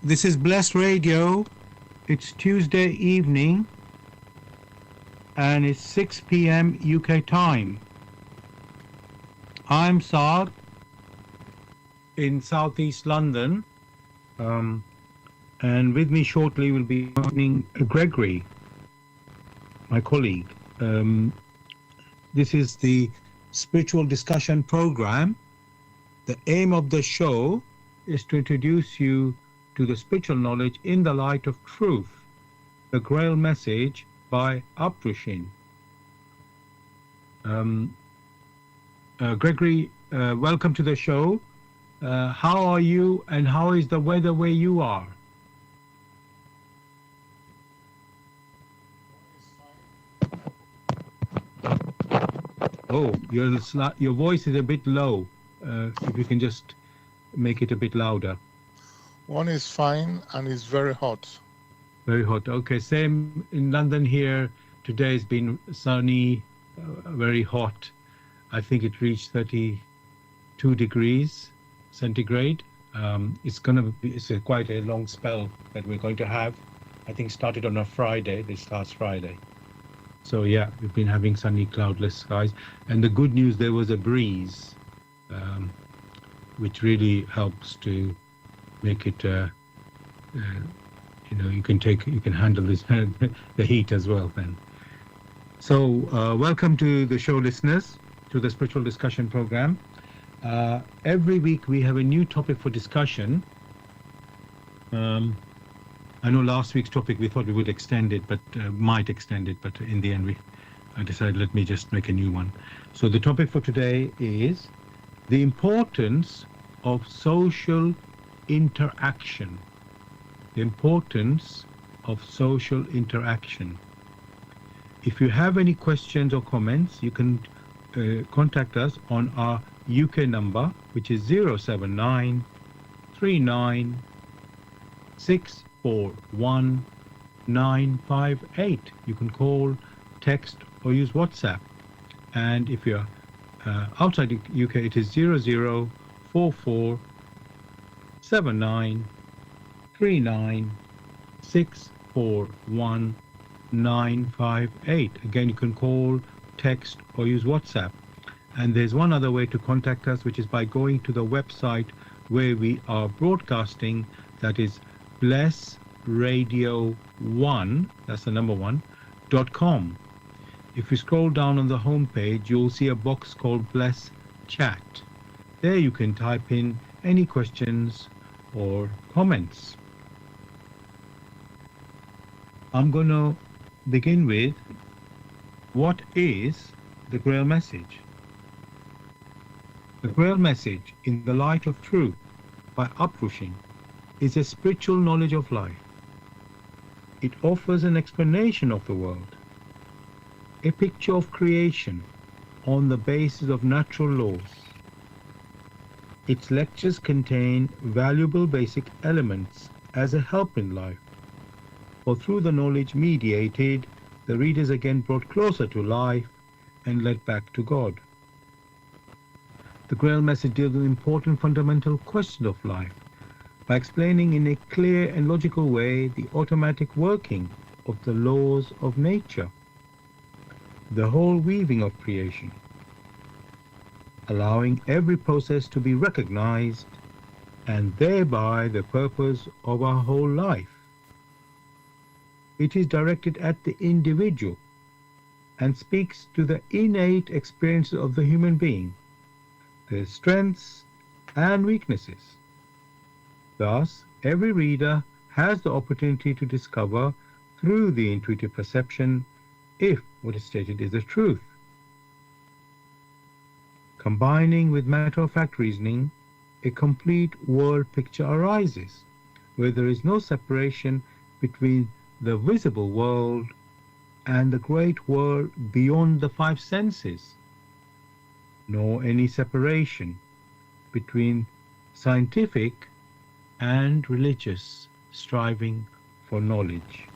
This is Blessed Radio. It's Tuesday evening and it's 6 p.m. UK time. I'm Saad in southeast London, and with me shortly will be joining Gregory, my colleague. This is the spiritual discussion program. The aim of the show is to introduce you to the spiritual knowledge in the light of truth, the Grail message by Abdushin. Gregory, welcome to the show. How are you and how is the weather where you are? Oh, your voice is a bit low. If you can just make it a bit louder. One is fine and it's very hot. Very hot. Okay, same in London here. Today has been sunny, very hot. I think it reached 32 degrees centigrade. It's quite a long spell that we're going to have. I think started on a Friday, this last Friday. So yeah, we've been having sunny, cloudless skies. And the good news, there was a breeze, which really helps to make it, you can handle this, the heat as well then. So welcome to the show, listeners, to the spiritual discussion program. Every week we have a new topic for discussion. I know last week's topic we thought we would extend it, but might extend it, but in the end I decided let me just make a new one. So the topic for today is the importance of social interaction. The importance of social interaction. If you have any questions or comments, you can contact us on our UK number, which is 079 39 641 958. You can call, text, or use WhatsApp. And if you're outside the UK, it is 0044 79 39 641 958. Again, you can call, text, or use WhatsApp. And there's one other way to contact us, which is by going to the website where we are broadcasting, that is blessradio1, that's the number one, .com. If you scroll down on the home page, you'll see a box called Bless Chat. There you can type in any questions or comments. I'm going to begin with, what is the Grail message? The Grail message, in the light of truth, by Abdushin, is a spiritual knowledge of life. It offers an explanation of the world, a picture of creation on the basis of natural laws. Its lectures contain valuable basic elements as a help in life, for through the knowledge mediated, the readers again brought closer to life and led back to God. The Grail message deals with important fundamental questions of life by explaining in a clear and logical way the automatic working of the laws of nature, the whole weaving of creation, allowing every process to be recognized and thereby the purpose of our whole life. It is directed at the individual and speaks to the innate experiences of the human being, their strengths and weaknesses. Thus, every reader has the opportunity to discover through the intuitive perception if what is stated is the truth. Combining with matter-of-fact reasoning, a complete world picture arises, where there is no separation between the visible world and the great world beyond the five senses, nor any separation between scientific and religious striving for knowledge.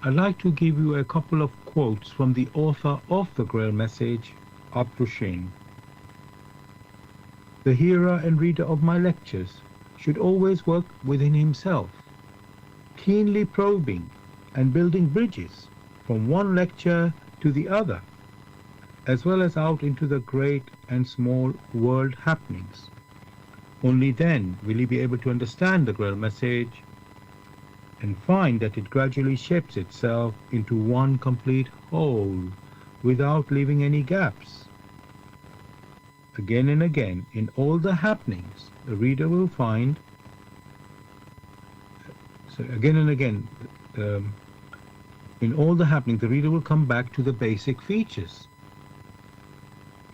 I'd like to give you a couple of quotes from the author of the Grail message, Abdushin. The hearer and reader of my lectures should always work within himself, keenly probing and building bridges from one lecture to the other, as well as out into the great and small world happenings. Only then will he be able to understand the Grail message and find that it gradually shapes itself into one complete whole without leaving any gaps. Again and again, in all the happenings, the reader will find, so again and again, in all the happenings, the reader will come back to the basic features.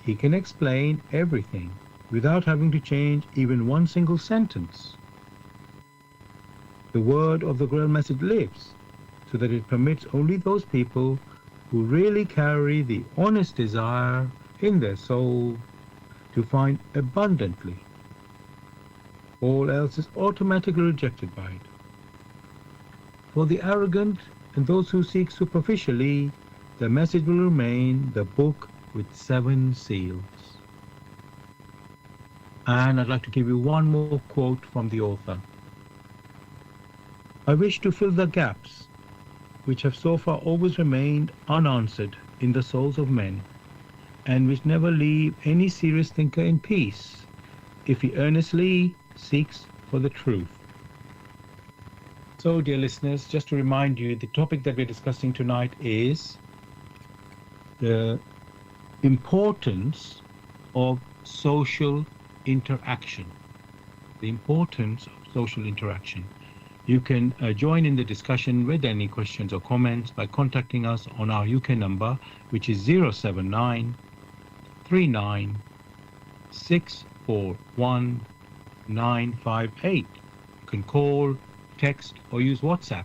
He can explain everything without having to change even one single sentence. The word of the Grail message lives, so that it permits only those people who really carry the honest desire in their soul to find abundantly. All else is automatically rejected by it. For the arrogant and those who seek superficially, the message will remain the book with 7 seals. And I'd like to give you one more quote from the author. I wish to fill the gaps which have so far always remained unanswered in the souls of men, and which never leave any serious thinker in peace, if he earnestly seeks for the truth. So, dear listeners, just to remind you, the topic that we're discussing tonight is the importance of social interaction. The importance of social interaction. You can join in the discussion with any questions or comments by contacting us on our UK number, which is 079 39 641 958. You can call, text, or use WhatsApp.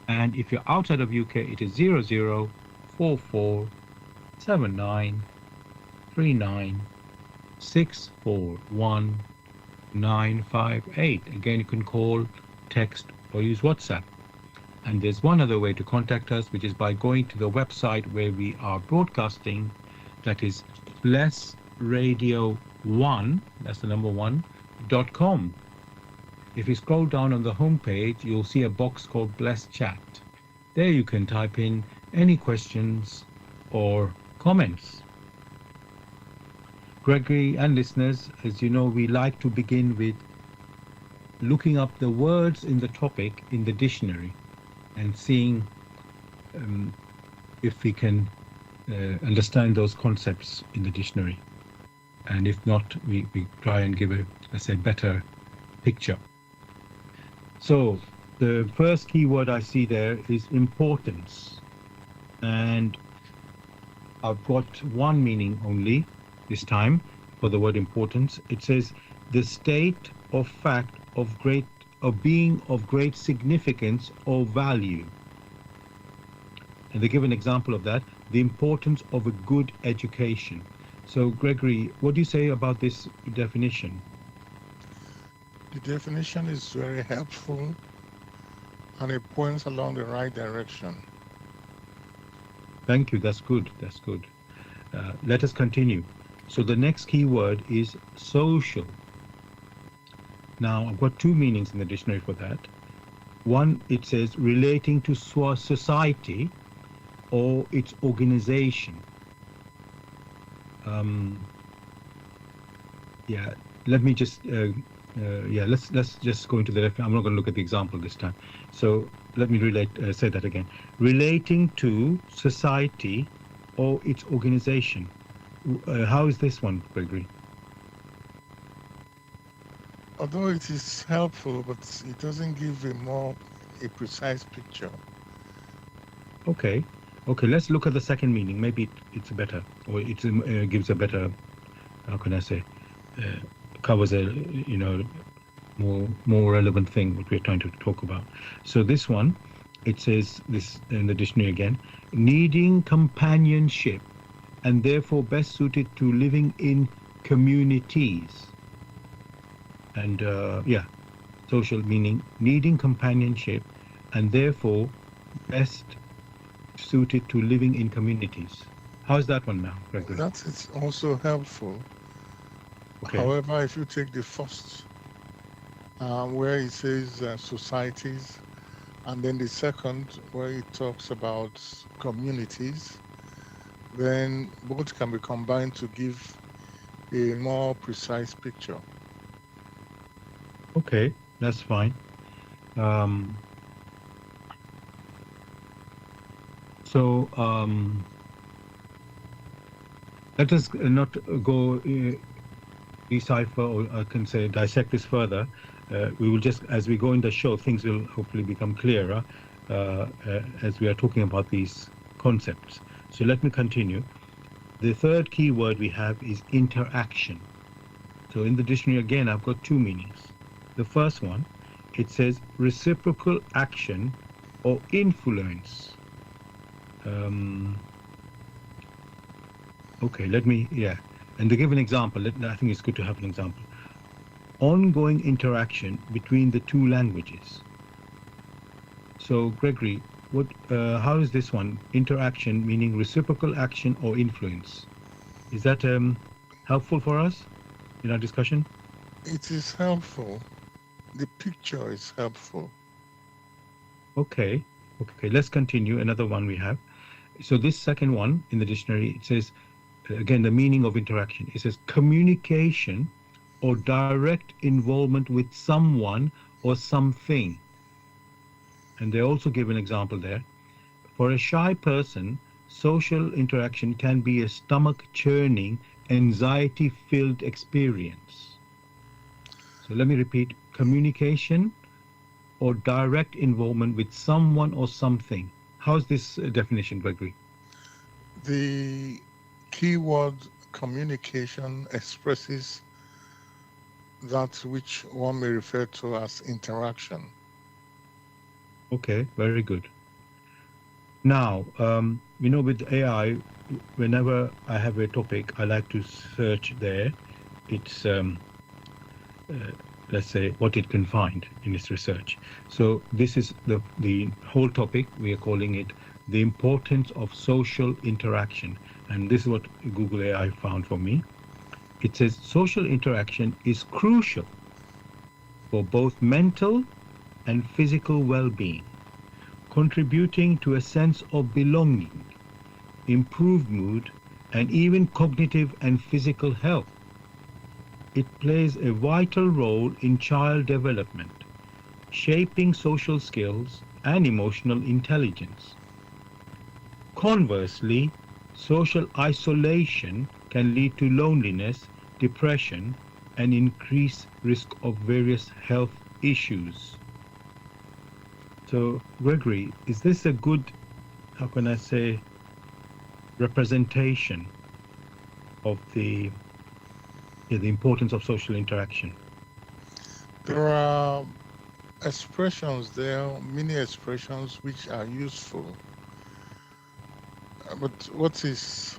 And if you're outside of UK, it is 0044 79 39 641 958. Again, you can call, text, or use WhatsApp. And there's one other way to contact us, which is by going to the website where we are broadcasting. That is blessradio1, that's the number 1.com. If you scroll down on the home page, you'll see a box called Bless Chat. There you can type in any questions or comments. Gregory and listeners, as you know, we like to begin with looking up the words in the topic in the dictionary and seeing if we can understand those concepts in the dictionary. And if not, we try and give a, let's say, better picture. So the first key word I see there is importance. And I've got one meaning only this time for the word importance. It says the state of fact of being of great significance or value. And they give an example of that, the importance of a good education. So Gregory, what do you say about this definition? The definition is very helpful and it points along the right direction. Thank you, that's good, that's good. Let us continue. So the next key word is social. Now, I've got 2 meanings in the dictionary for that. One, it says relating to society or its organization. Let me just, let's just go into the, I'm not going to look at the example this time. So let me say that again. Relating to society or its organization. How is this one, Gregory? Although it is helpful, but it doesn't give a precise picture. Okay, let's look at the second meaning. Maybe it's better, or it gives a better, how can I say, covers a, more relevant thing what we're trying to talk about. So this one, it says this in the dictionary again, needing companionship and therefore best suited to living in communities. And social meaning needing companionship and therefore best suited to living in communities. How's that one now, Gregory? That is also helpful. Okay. However, if you take the first where it says societies, and then the second where it talks about communities, then both can be combined to give a more precise picture. Okay, that's fine. Um, so let us not go decipher, or I can say dissect this further. We will just, as we go in the show, things will hopefully become clearer as we are talking about these concepts. So let me continue. The third key word we have is interaction. So in the dictionary, again, I've got two meanings. The first one, it says reciprocal action or influence. Um, okay, yeah. And to give an example, I think it's good to have an example. Ongoing interaction between the two languages. So, Gregory, how is this one? Interaction meaning reciprocal action or influence. Is that helpful for us in our discussion? It is helpful. The picture is helpful. Okay. Okay, let's continue. Another one we have. So this second one in the dictionary, it says, again, the meaning of interaction. It says communication or direct involvement with someone or something. And they also give an example there. For a shy person, social interaction can be a stomach churning, anxiety filled experience. So let me repeat, communication or direct involvement with someone or something. How's this definition, Gregory? The keyword communication expresses that which one may refer to as interaction. Okay, very good. Now, with AI, whenever I have a topic, I like to search there. It's uh, let's say what it can find in its research. So this is the whole topic. We are calling it the importance of social interaction, and this is what Google AI found for me. It says social interaction is crucial for both mental and physical well-being, contributing to a sense of belonging, improved mood, and even cognitive and physical health. It plays a vital role in child development, shaping social skills and emotional intelligence. Conversely, social isolation can lead to loneliness, depression, and increased risk of various health issues. So, Gregory, is this a good, how can I say, representation of the importance of social interaction? There are expressions there, many expressions which are useful. But what is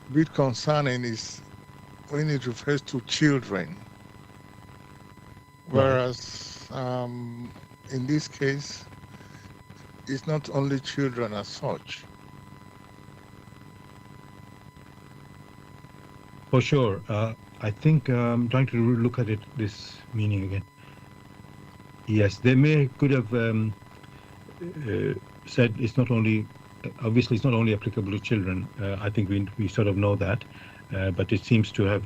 a bit concerning is when it refers to children, Right. whereas in this case, it's not only children as such. For sure. I think I'm trying to look at it, this meaning again. Yes, they may could have said it's not only, obviously, it's not only applicable to children. I think we sort of know that, but it seems to have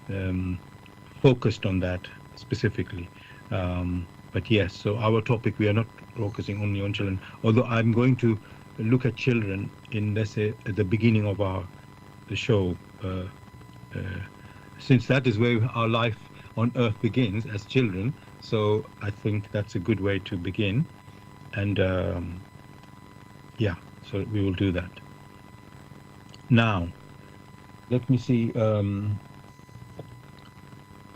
um, focused on that specifically. But yes, so our topic, we are not focusing only on children, although I'm going to look at children in, let's say, at the beginning of the show, uh, since that is where our life on earth begins as children. So I think that's a good way to begin. And yeah, so we will do that. Now, let me see.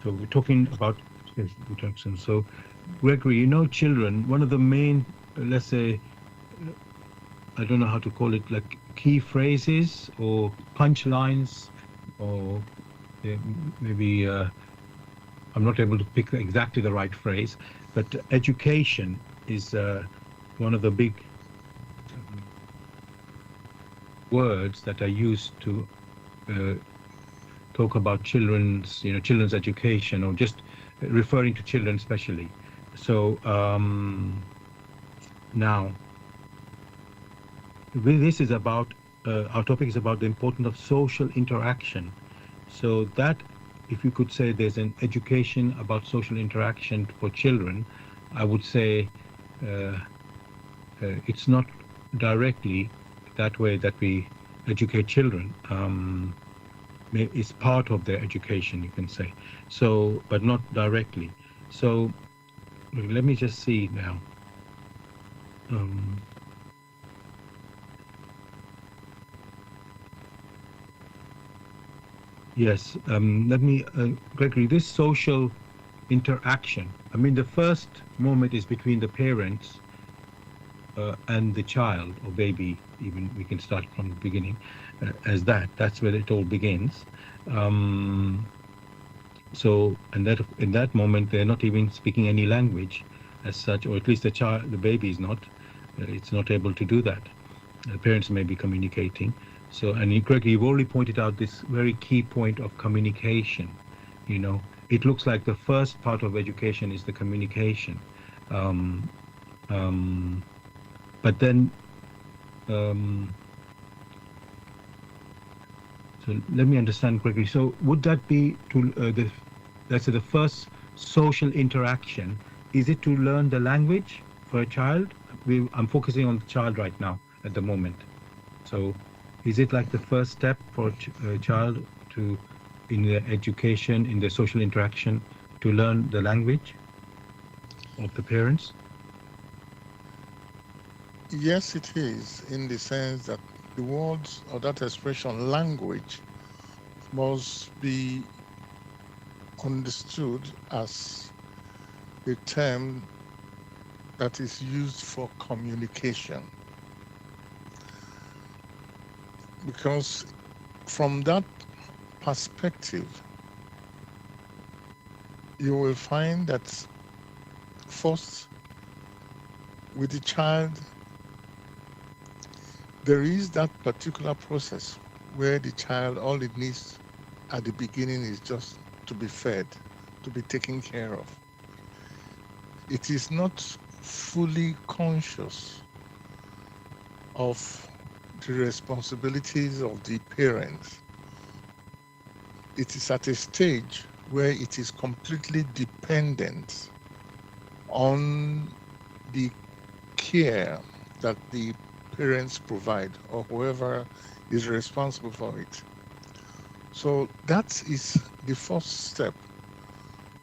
So we're talking about interaction. So, Gregory, children, one of the main, let's say, I don't know how to call it, like key phrases or punchlines, or maybe I'm not able to pick exactly the right phrase, but education is one of the big um, words that are used to uh, talk about children's education, or just referring to children especially. So now, this is about, our topic is about the importance of social interaction. So that, if you could say there's an education about social interaction for children, I would say it's not directly that way that we educate children. It's part of their education, you can say. So, but not directly. So let me just see now. Yes, let me, Gregory, this social interaction, I mean, the first moment is between the parents and the child or baby, even we can start from the beginning as that's where it all begins. So, and that in that moment, they're not even speaking any language as such, or at least the baby is not, it's not able to do that. The parents may be communicating. So, and correctly, you've already pointed out this very key point of communication. You know, it looks like the first part of education is the communication. But then, so let me understand correctly. So would that be to let's say the first social interaction? Is it to learn the language for a child? I'm focusing on the child right now at the moment. So is it like the first step for a child to, in their education, in their social interaction, to learn the language of the parents? Yes, it is, in the sense that the words or that expression language must be understood as a term that is used for communication. Because from that perspective, you will find that first, with the child, there is that particular process where the child, all it needs at the beginning is just to be fed, to be taken care of. It is not fully conscious of the responsibilities of the parents. It is at a stage where it is completely dependent on the care that the parents provide or whoever is responsible for it. So that is the first step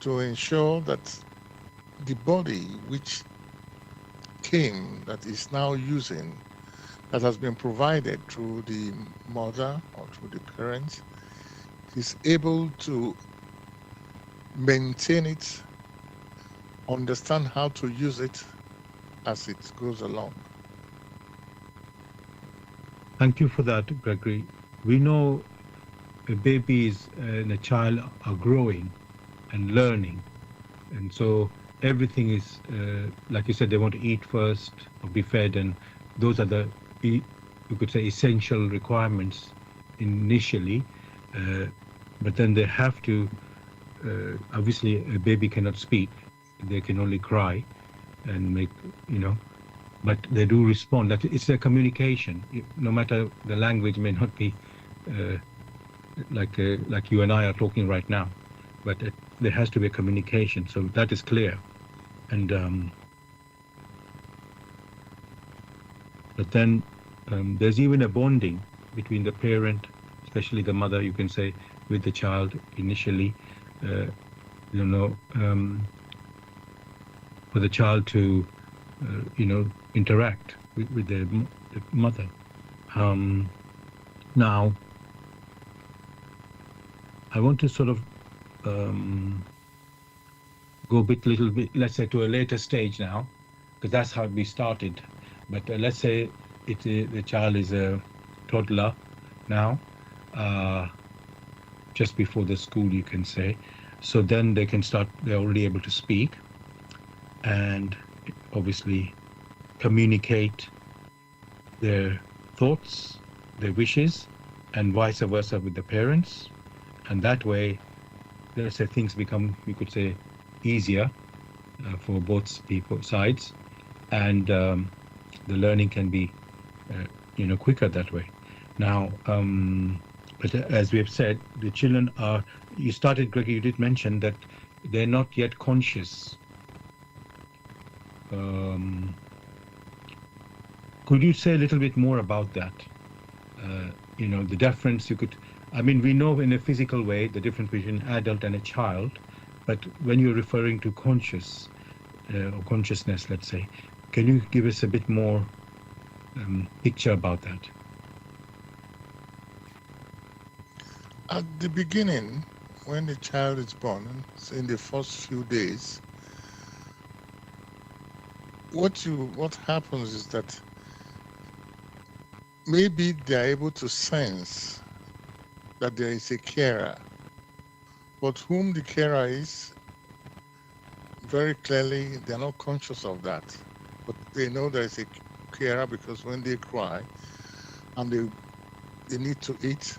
to ensure that the body which came, that is now using, that has been provided through the mother or through the parents, is able to maintain it, understand how to use it as it goes along. Thank you for that, Gregory. We know babies and a child are growing and learning, and so everything is, like you said, they want to eat first or be fed, and those are the, you could say, essential requirements initially. But then they have to, obviously, a baby cannot speak; they can only cry and make, but they do respond. That it's their communication. No matter the language may not be like you and I are talking right now, but there has to be a communication. So that is clear. And but then there's even a bonding between the parent, especially the mother, you can say, with the child initially. For the child to interact with the mother. Now, I want to sort of go a little bit, let's say, to a later stage now, because that's how we started. But let's say the child is a toddler now, just before the school, you can say. So then they can start, they're already able to speak and obviously communicate their thoughts, their wishes, and vice versa with the parents. And that way, let's say, things become, you could say, easier for both people sides, and the learning can be quicker that way. Now, but as we have said, the children are. You started, Gregory. You did mention that they're not yet conscious. Could you say a little bit more about that? The difference you could. I mean, we know in a physical way the difference between an adult and a child, but when you're referring to conscious or consciousness, let's say, can you give us a bit more picture about that? At the beginning, when the child is born, in the first few days, what happens is that maybe they're able to sense that there is a carer, but whom the carer is, very clearly, they're not conscious of that. But they know there is a carer because when they cry and they need to eat,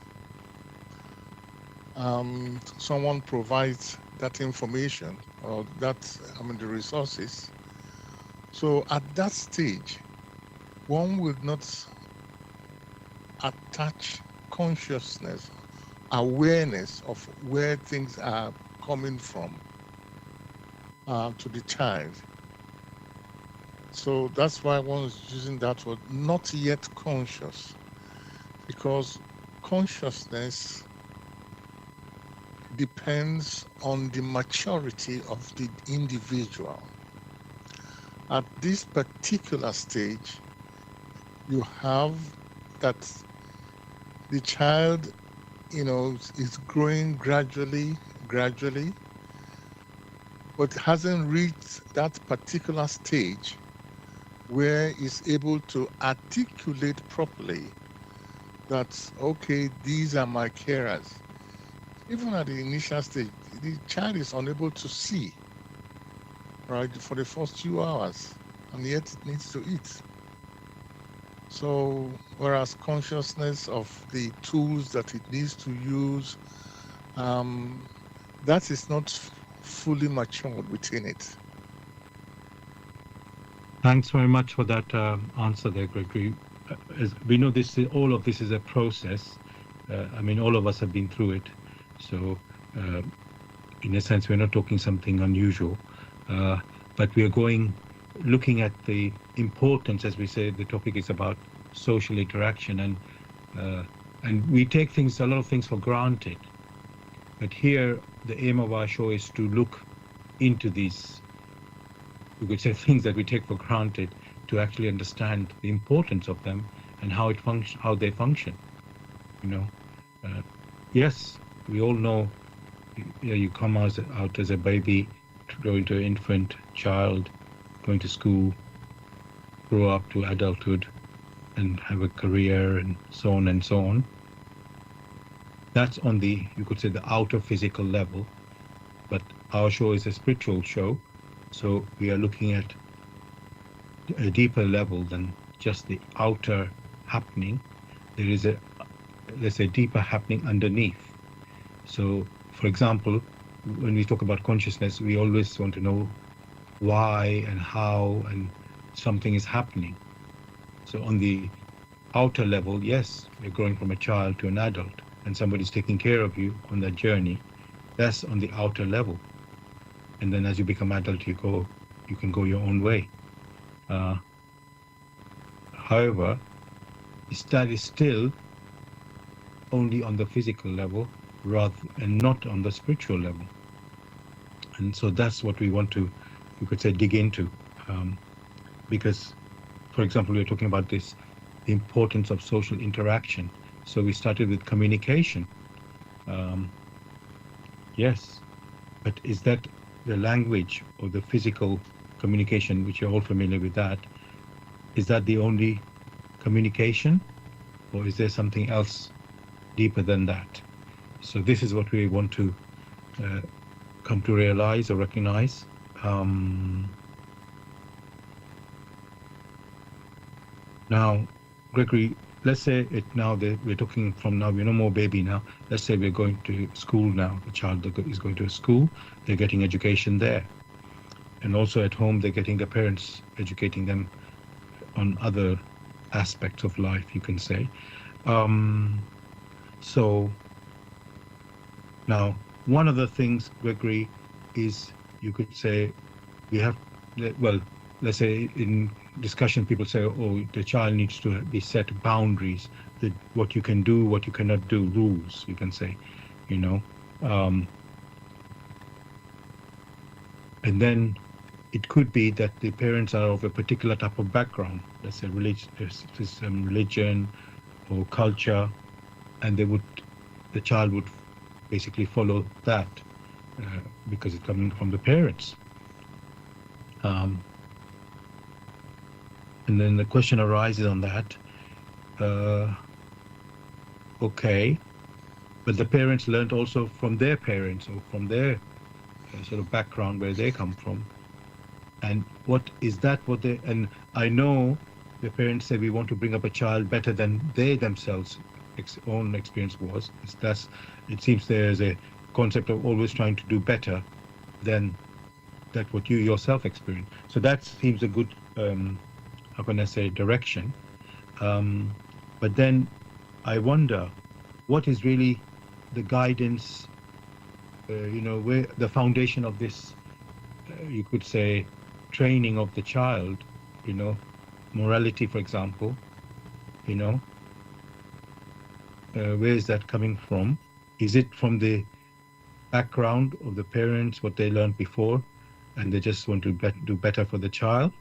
someone provides that information or the resources. So at that stage, one would not attach consciousness, awareness of where things are coming from to the child. So that's why one is using that word, not yet conscious, because consciousness depends on the maturity of the individual. At this particular stage, you have that the child, is growing gradually, but hasn't reached that particular stage where it's able to articulate properly that, okay, these are my carers. Even at the initial stage, the child is unable to see, right, for the first few hours, and yet it needs to eat. So, whereas consciousness of the tools that it needs to use, that is not fully matured within it. Thanks very much for that answer there, Gregory. As we know, all of this is a process. I mean, all of us have been through it. So, in a sense, we're not talking something unusual, but we are looking at the importance, as we say, the topic is about social interaction, and we take a lot of things for granted. But here, the aim of our show is to look into these, you could say, things that we take for granted, to actually understand the importance of them and how they function. Yes, we all know. You come out as a baby, grow into an infant, child, going to school, grow up to adulthood, and have a career, and so on and so on. That's on the, you could say, the outer physical level. But our show is a spiritual show, so we are looking at a deeper level than just the outer happening. There is let's say, deeper happening underneath. So, for example, when we talk about consciousness, we always want to know why and how and something is happening. So on the outer level, yes, you're growing from a child to an adult, and somebody's taking care of you on that journey. That's on the outer level. And then as you become adult, you can go your own way. However, that is still only on the physical level, and not on the spiritual level. And so that's what we want to, you could say, dig into, because, for example, we're talking about the importance of social interaction. So we started with communication. Yes, but is that the language or the physical communication, which you're all familiar with that, is that the only communication, or is there something else deeper than that? So this is what we want to come to realize or recognize. Now, Gregory, let's say it now that we're talking from now, we're no more baby now. Let's say we're going to school now. The child is going to a school, they're getting education there. And also at home, they're getting their parents educating them on other aspects of life, you can say. Um, so now, one of the things, Gregory, is you could say we have, well, let's say in discussion, people say, oh, the child needs to be set boundaries, that what you can do, what you cannot do, rules, you can say, you know. Um, and then it could be that the parents are of a particular type of background, let's say religion or culture, and the child would basically follow that because it's coming from the parents. Um, and then the question arises on that. Uh, okay, but the parents learned also from their parents or from their sort of background where they come from. And what is that? What they and I know the parents say we want to bring up a child better than they themselves own experience was. That's it seems there's a concept of always trying to do better than that what you yourself experience. So that seems a good how can I say direction. Um, but then I wonder what is really the guidance, where the foundation of this, you could say, training of the child, you know, morality, for example, you know, where is that coming from? Is it from the background of the parents, what they learned before, and they just want to do better for the child?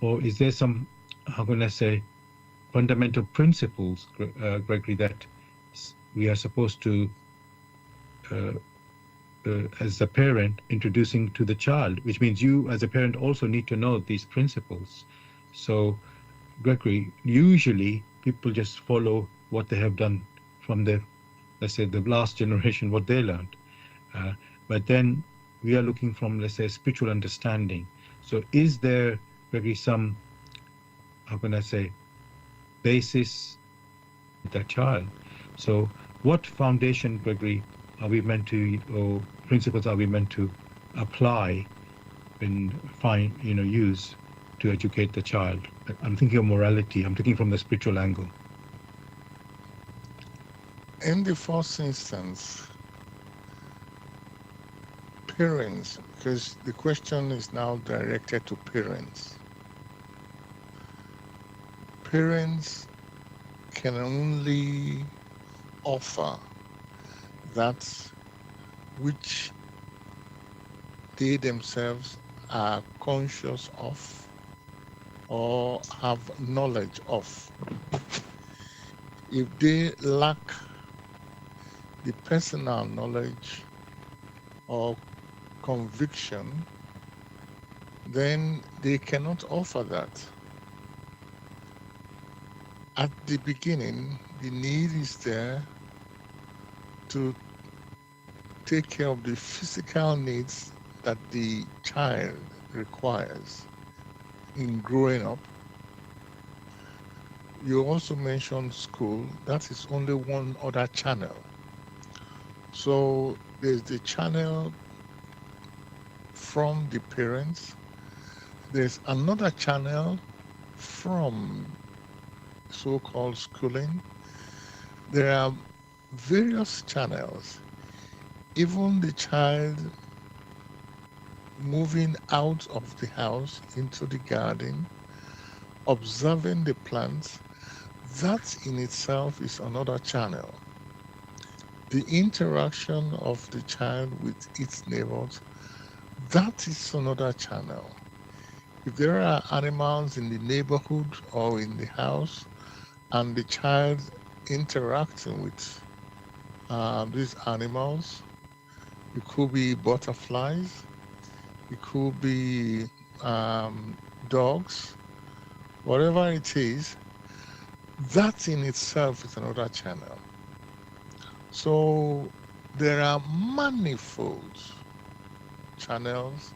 Or is there some, how can I say, fundamental principles, Gregory, that we are supposed to, uh, as a parent, introducing to the child, which means you, as a parent, also need to know these principles. So, Gregory, usually people just follow what they have done from the, let's say, the last generation, what they learned. But then we are looking from, let's say, spiritual understanding. So, is there, Gregory, some, how can I say, basis that child? So, what foundation, Gregory, are we meant to, or principles are we meant to apply and use to educate the child? I'm thinking of morality. I'm thinking from the spiritual angle. In the first instance, parents, because the question is now directed to parents. Parents can only offer that which they themselves are conscious of or have knowledge of. If they lack the personal knowledge or conviction, then they cannot offer that. At the beginning, the need is there to take care of the physical needs that the child requires in growing up. You also mentioned school. That is only one other channel. So there's the channel from the parents. There's another channel from so-called schooling. There are various channels. Even the child moving out of the house into the garden, observing the plants, that in itself is another channel. The interaction of the child with its neighbors, that is another channel. If there are animals in the neighborhood or in the house and the child interacting with these animals, it could be butterflies, it could be dogs, whatever it is, that in itself is another channel. So there are manifold channels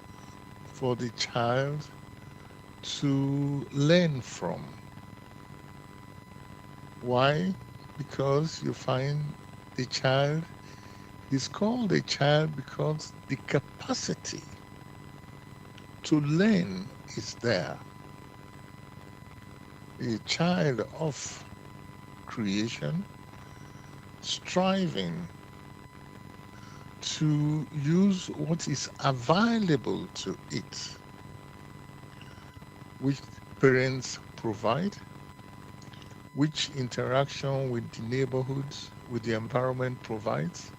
for the child to learn from. Why? Because you find the child is called a child because the capacity to learn is there. A child of creation striving to use what is available to it, which parents provide, which interaction with the neighborhoods, with the environment provides,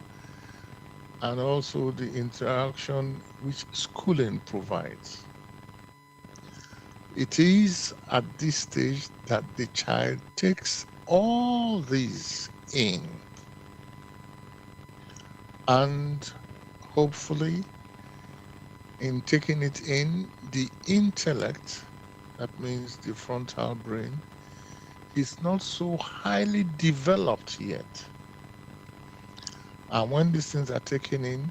and also the interaction which schooling provides. It is at this stage that the child takes all these in, and hopefully, in taking it in, the intellect, that means the frontal brain, is not so highly developed yet. And when these things are taken in,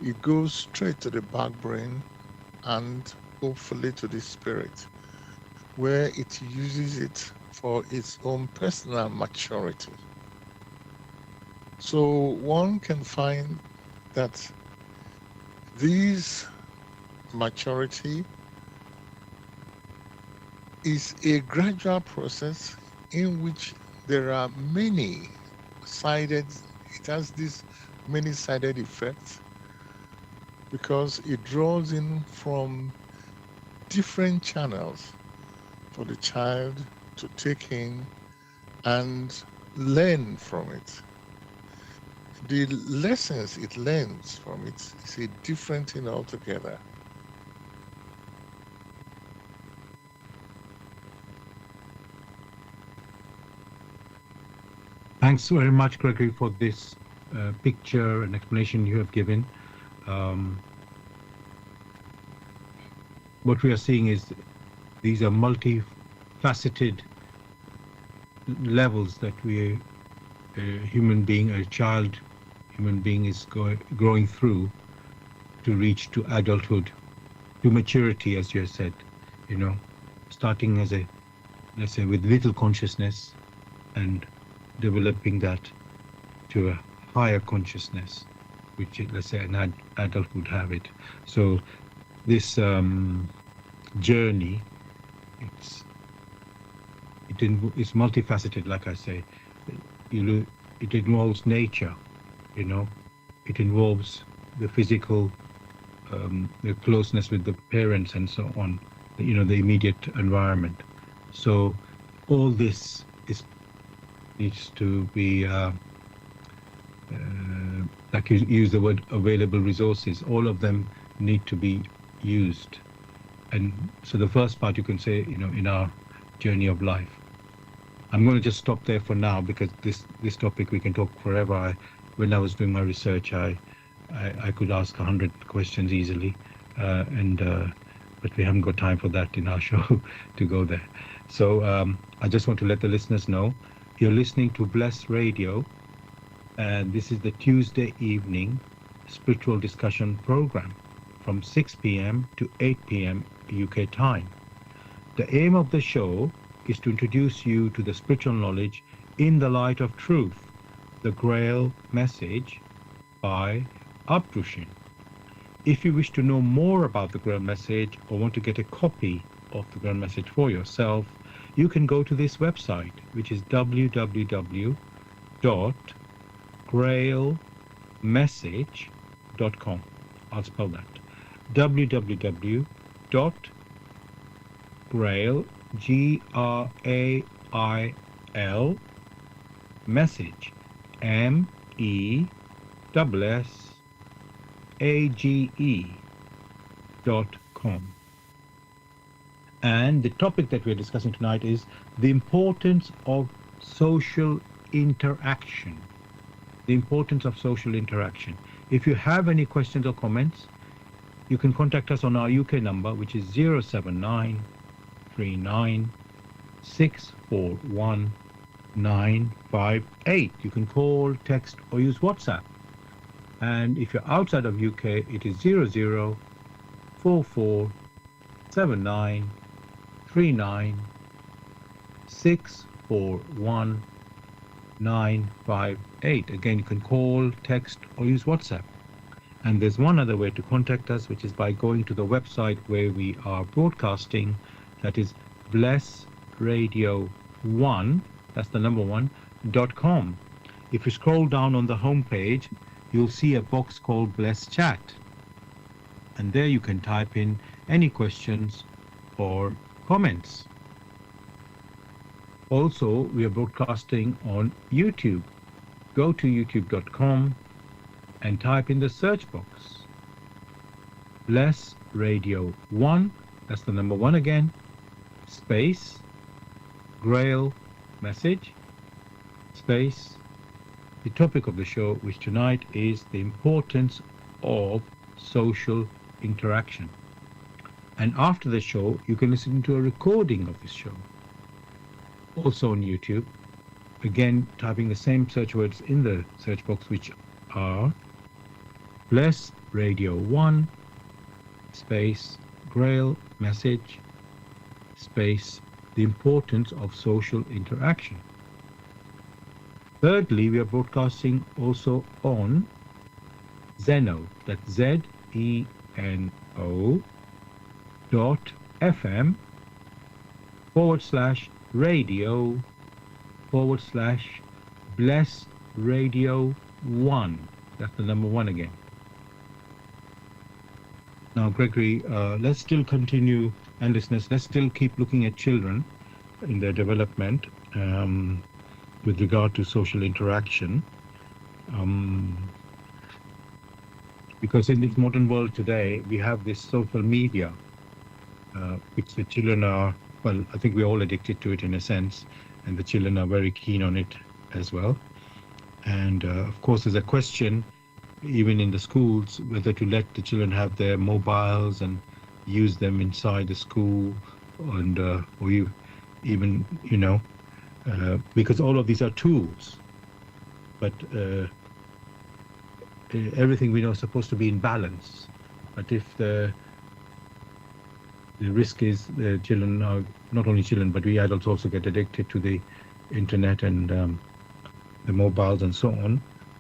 it goes straight to the back brain and hopefully to the spirit, where it uses it for its own personal maturity. So one can find that this maturity is a gradual process in which there are it has this many-sided effect because it draws in from different channels for the child to take in and learn from it. The lessons it learns from it is a different thing altogether. Thanks very much, Gregory, for this picture and explanation you have given. What we are seeing is these are multifaceted levels that a human being, a child human being is growing through to reach to adulthood, to maturity, as you have said, starting as let's say, with little consciousness and developing that to a higher consciousness, which, let's say, an adult would have it. So this journey, it's multifaceted, like I say. It involves nature, it involves the physical, the closeness with the parents and so on, the immediate environment. So all this needs to be, like you use the word, available resources. All of them need to be used. And so the first part, you can say, in our journey of life. I'm going to just stop there for now, because this topic we can talk forever. When I was doing my research, I could ask 100 questions easily, but we haven't got time for that in our show to go there. So I just want to let the listeners know you're listening to Bless Radio, and this is the Tuesday evening spiritual discussion program from 6 p.m. to 8 p.m. UK time. The aim of the show is to introduce you to the spiritual knowledge in the light of truth, the Grail message by Abdushin. If you wish to know more about the Grail message or want to get a copy of the Grail message for yourself, you can go to this website, which is www.grailmessage.com. I'll spell that. www.grail, Grail, message, MESSAGE.com. And the topic that we're discussing tonight is the importance of social interaction. The importance of social interaction. If you have any questions or comments, you can contact us on our UK number, which is 079 39 641 958. You can call, text, or use WhatsApp. And if you're outside of UK, it is 00 44 79 39 6 641-958. Again, you can call, text, or use WhatsApp. And there's one other way to contact us, which is by going to the website where we are broadcasting. That is blessradio1, that's the number one, .com. If you scroll down on the home page, you'll see a box called Bless Chat. And there you can type in any questions or comments. Also, we are broadcasting on YouTube. Go to youtube.com and type in the search box Bless Radio 1, that's the number one again, space, Grail message, space, the topic of the show, which tonight is the importance of social interaction. And after the show, you can listen to a recording of this show. Also on YouTube, again, typing the same search words in the search box, which are Bless Radio 1, space, Grail message, space, the importance of social interaction. Thirdly, we are broadcasting also on Zeno, that's ZENO.FM/radio/Bless Radio 1. That's the number one again. Now, Gregory, let's still continue, and listeners, let's still keep looking at children in their development with regard to social interaction. Because in this modern world today, we have this social media, which the children are, well, I think we're all addicted to it in a sense, and the children are very keen on it as well. And of course, there's a question, even in the schools, whether to let the children have their mobiles and use them inside the school, and or even, because all of these are tools. But everything we know is supposed to be in balance. But if the risk is the children are, not only children, but we adults also get addicted to the internet and the mobiles and so on,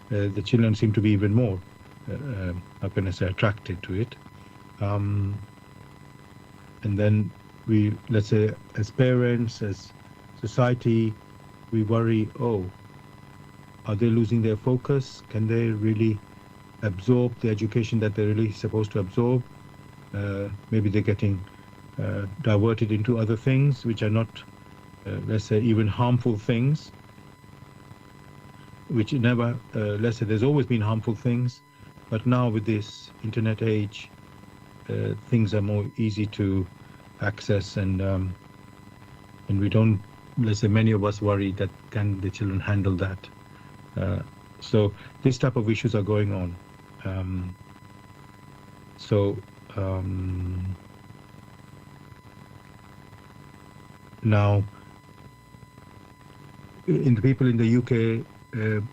the children seem to be even more, how can I say, attracted to it. And then we, let's say, as parents, as society, we worry, are they losing their focus? Can they really absorb the education that they're really supposed to absorb? Maybe they're getting diverted into other things which are not, let's say, even harmful things, which never, let's say, there's always been harmful things, but now with this internet age, things are more easy to access, and we don't, let's say, many of us worry that can the children handle that. So this type of issues are going on. Now, the people in the UK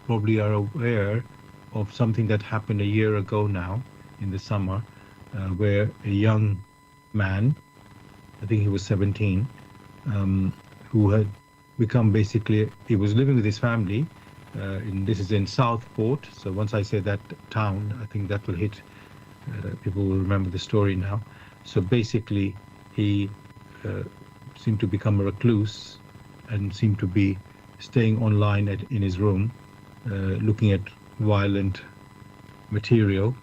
probably are aware of something that happened a year ago now in the summer, where a young man, I think he was 17, who had become basically, he was living with his family. This is in Southport, so once I say that town, I think that will hit, people will remember the story now. So basically, he seemed to become a recluse and seemed to be staying online in his room, looking at violent material,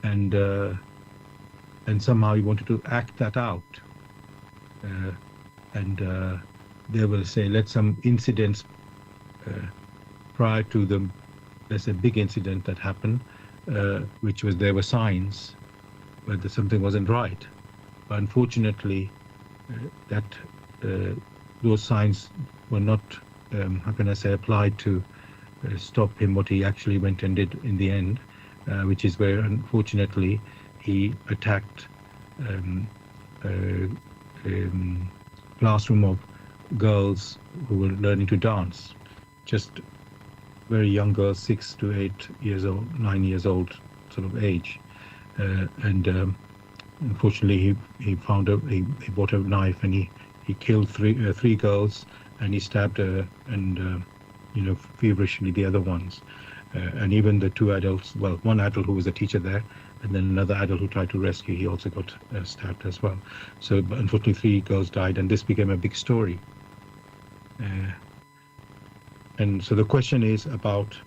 and somehow he wanted to act that out. They will say, let some incidents prior to the, let's say, big incident that happened, which was, there were signs whether something wasn't right. But unfortunately, those signs were not, how can I say, applied to stop him what he actually went and did in the end, which is where, unfortunately, he attacked classroom of girls who were learning to dance, just very young girls, 6 to 8 years old, 9 years old sort of age, and unfortunately he bought a knife, and he killed three girls and he stabbed feverishly the other ones. And even the two adults, well, one adult who was a teacher there, and then another adult who tried to rescue, he also got stabbed as well. So unfortunately, 3 girls died, and this became a big story. And so the question is about,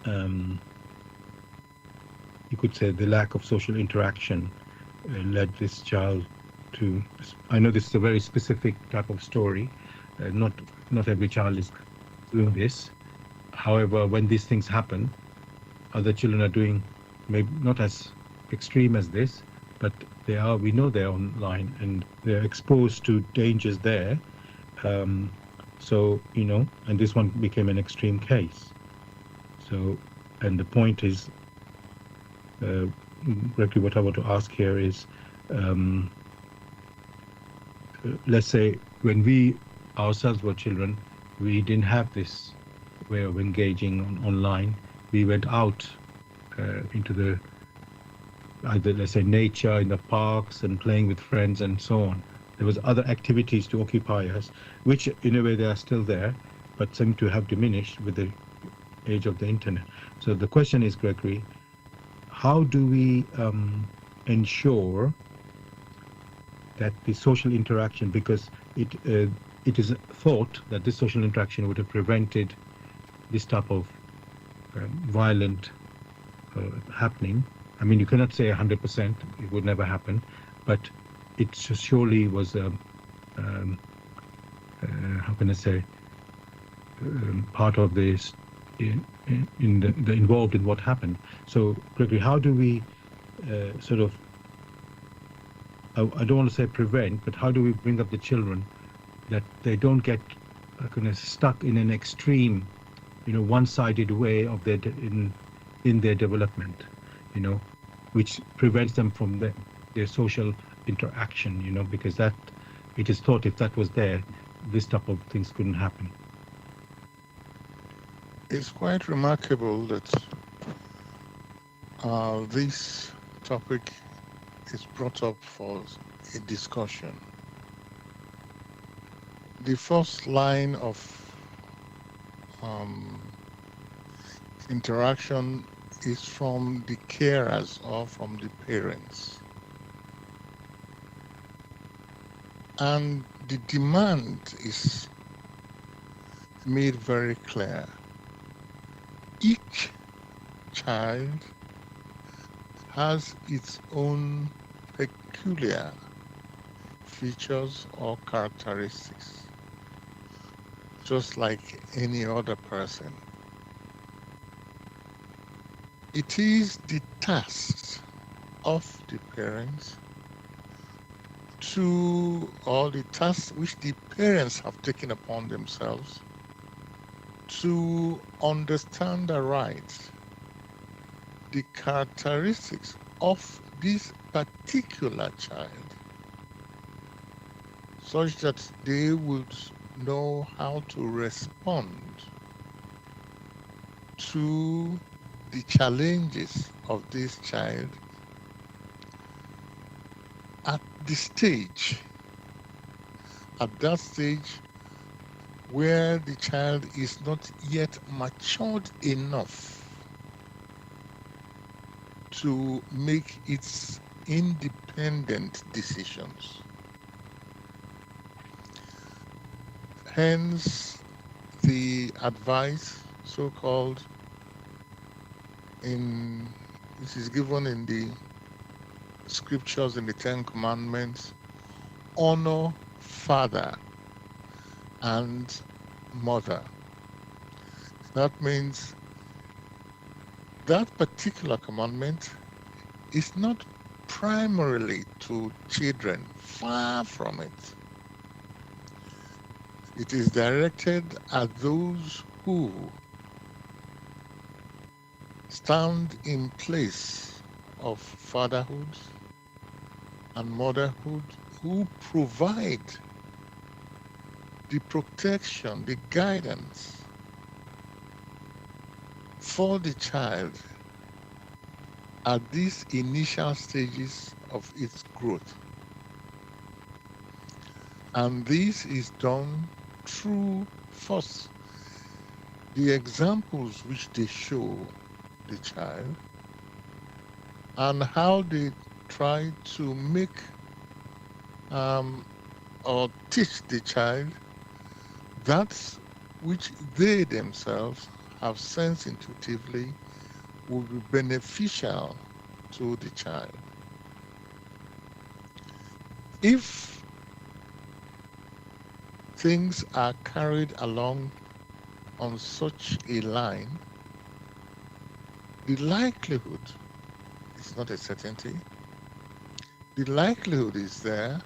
you could say, the lack of social interaction led this child to. I know this is a very specific type of story. Not every child is doing this. However, when these things happen, other children are doing maybe not as extreme as this, but they are. We know they're online and they're exposed to dangers there. So and this one became an extreme case. So, and the point is, Gregory, what I want to ask here is, let's say when we ourselves were children, we didn't have this way of engaging online. We went out into the either, let's say, nature, in the parks and playing with friends and so on. There was other activities to occupy us, which in a way they are still there, but seem to have diminished with the age of the internet. So the question is, Gregory, how do we ensure that the social interaction, because it is thought that this social interaction would have prevented this type of violent happening. I mean, you cannot say 100%, it would never happen, but it surely was, how can I say, part of this, in the involved in what happened. So, Gregory, how do we sort of, I don't want to say prevent, but how do we bring up the children that they don't get kind of stuck in an extreme, one-sided way of their in their development, which prevents them from their social interaction, because that it is thought if that was there, this type of things couldn't happen. It's quite remarkable that this topic is brought up for a discussion. The first line of interaction is from the carers or from the parents. And the demand is made very clear. Each child has its own peculiar features or characteristics, just like any other person. It is the task of the parents or the task which the parents have taken upon themselves to understand aright the characteristics of this particular child, such that they would know how to respond to the challenges of this child at that stage where the child is not yet matured enough to make its independent decisions. Hence, the advice, so-called, which is given in the scriptures, in the Ten Commandments: honor father and mother. That means that particular commandment is not primarily to children, far from it. It is directed at those who stand in place of fatherhood and motherhood, who provide the protection, the guidance for the child at these initial stages of its growth. And this is done through, first, the examples which they show the child and how they try to make um, or teach the child that which they themselves have sensed intuitively will be beneficial to the child. If things are carried along on such a line, the likelihood is not a certainty. The likelihood is there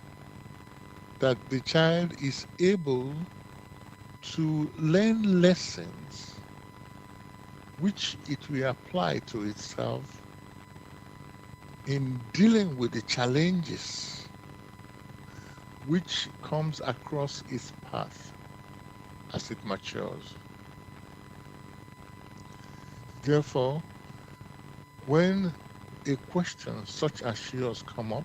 that the child is able to learn lessons which it will apply to itself in dealing with the challenges which comes across its path as it matures. Therefore, when a question such as yours come up,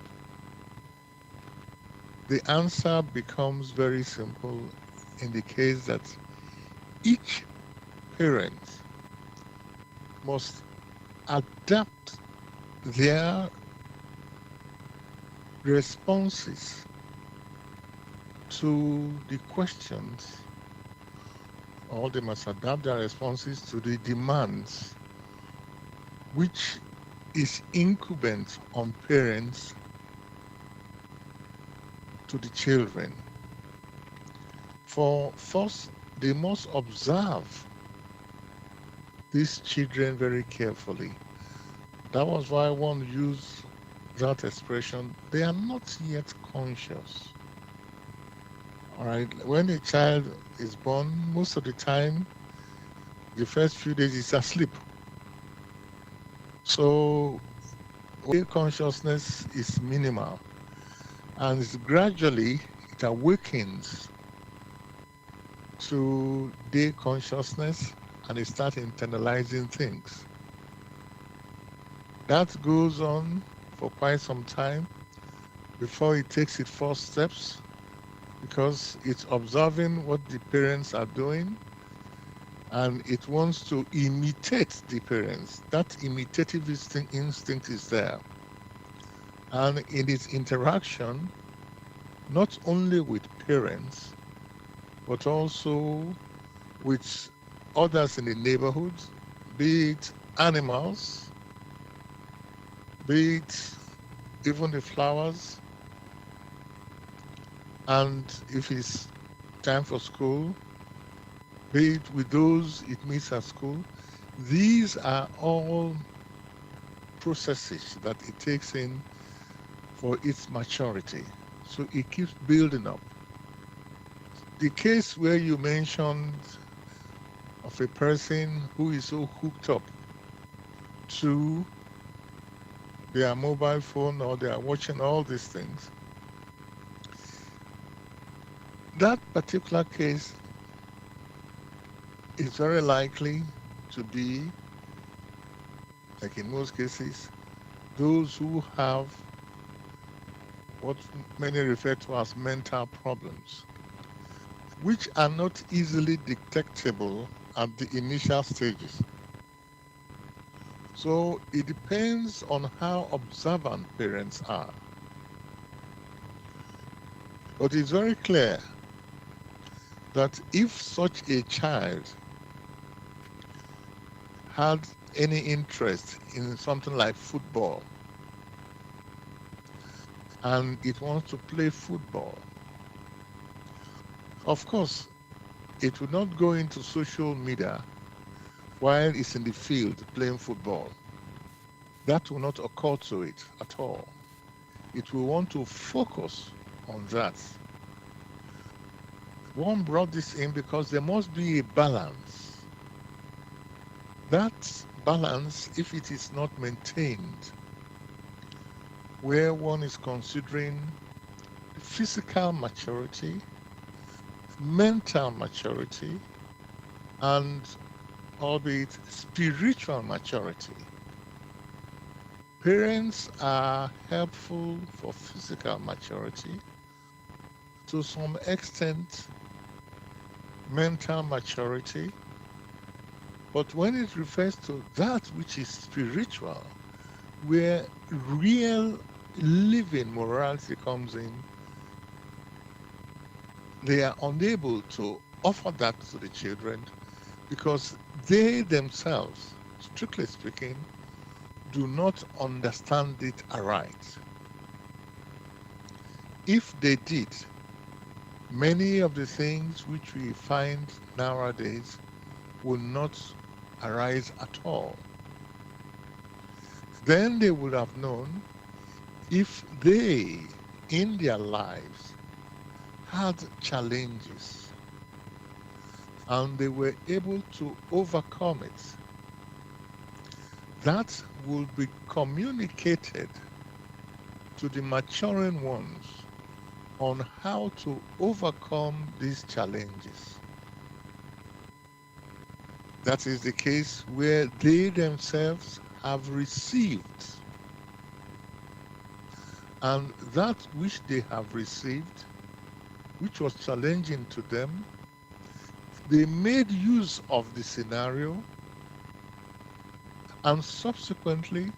the answer becomes very simple in the case that each parent must adapt their responses to the questions, or they must adapt their responses to the demands which is incumbent on parents to the children. For first, they must observe these children very carefully. That was why one used that expression, they are not yet conscious. All right, when a child is born, most of the time, the first few days is asleep. So their consciousness is minimal, and it's gradually it awakens to their consciousness and they start internalizing things. That goes on for quite some time before it takes its first steps, because it's observing what the parents are doing and it wants to imitate the parents. That imitative instinct is there. And in its interaction, not only with parents, but also with others in the neighborhood, be it animals, be it even the flowers, and if it's time for school, be it with those it meets at school. These are all processes that it takes in for its maturity. So it keeps building up. The case where you mentioned of a person who is so hooked up to their mobile phone or they are watching all these things, that particular case is very likely to be, like in most cases, those who have what many refer to as mental problems, which are not easily detectable at the initial stages. So it depends on how observant parents are. But it's very clear that if such a child had any interest in something like football and it wants to play football, of course, it will not go into social media while it's in the field playing football. That will not occur to it at all. It will want to focus on that. One brought this in because there must be a balance. That balance, if it is not maintained, where one is considering physical maturity, mental maturity, and albeit spiritual maturity. Parents are helpful for physical maturity to some extent, mental maturity, but when it refers to that which is spiritual, where real living morality comes in, they are unable to offer that to the children because they themselves, strictly speaking, do not understand it aright. If they did, many of the things which we find nowadays will not arise at all. Then they would have known if they, in their lives, had challenges and they were able to overcome it, that will be communicated to the maturing ones on how to overcome these challenges. That is the case where they themselves have received, and that which they have received, which was challenging to them, they made use of the scenario and subsequently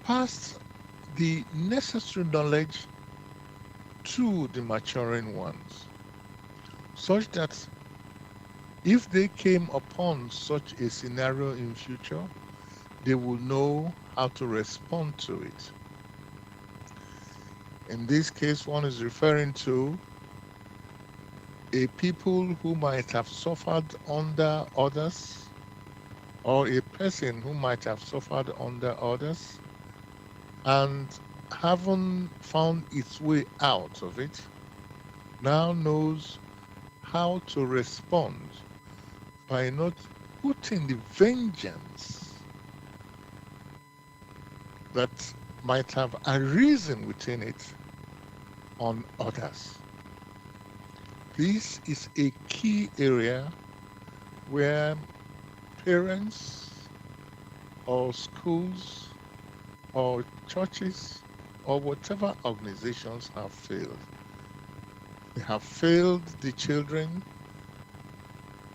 passed the necessary knowledge to the maturing ones, such that if they came upon such a scenario in future, they will know how to respond to it. In this case, one is referring to a people who might have suffered under others, or a person who might have suffered under others and haven't found its way out of it, now knows how to respond by not putting the vengeance that might have arisen within it on others. This is a key area where parents or schools or churches or whatever organizations have failed. They have failed the children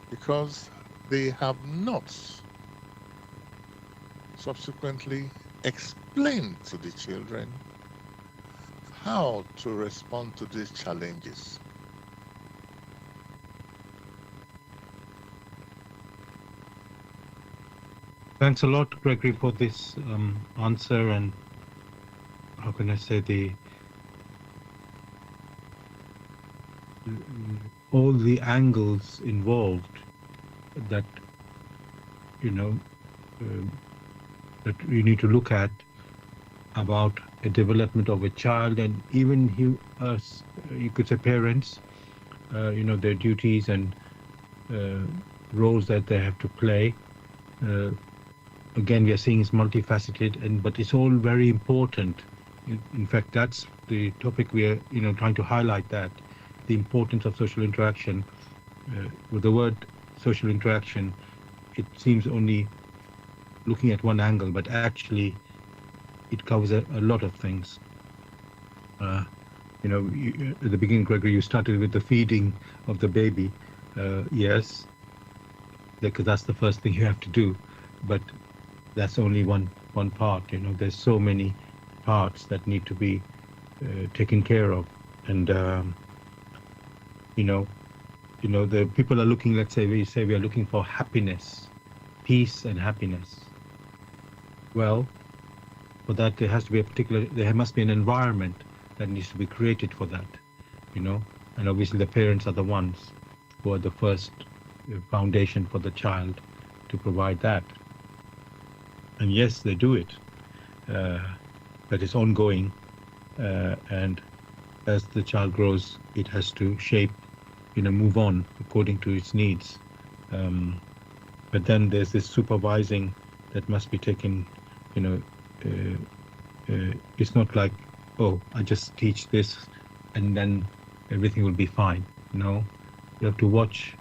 because they have not subsequently explained to the children how to respond to these challenges. Thanks a lot, Gregory, for this answer, and how can I say, all the angles involved that that we need to look at about the development of a child, and even you could say parents, their duties and roles that they have to play. Again, we are seeing it's multifaceted, but it's all very important. In fact, that's the topic we are, trying to highlight, that the importance of social interaction. With the word social interaction, it seems only looking at one angle, but actually it covers a lot of things. At the beginning, Gregory, you started with the feeding of the baby. Yes, because that's the first thing you have to do, but that's only one part. There's so many parts that need to be taken care of, and the people are looking. Let's say we are looking for happiness, peace, and happiness. Well, for that there has to be there must be an environment that needs to be created for that, and obviously the parents are the ones who are the first foundation for the child to provide that. And yes, they do it, but it's ongoing, and as the child grows, it has to shape, move on according to its needs. But then there's this supervising that must be taken. It's not like, oh, I just teach this and then everything will be fine. No, you have to watch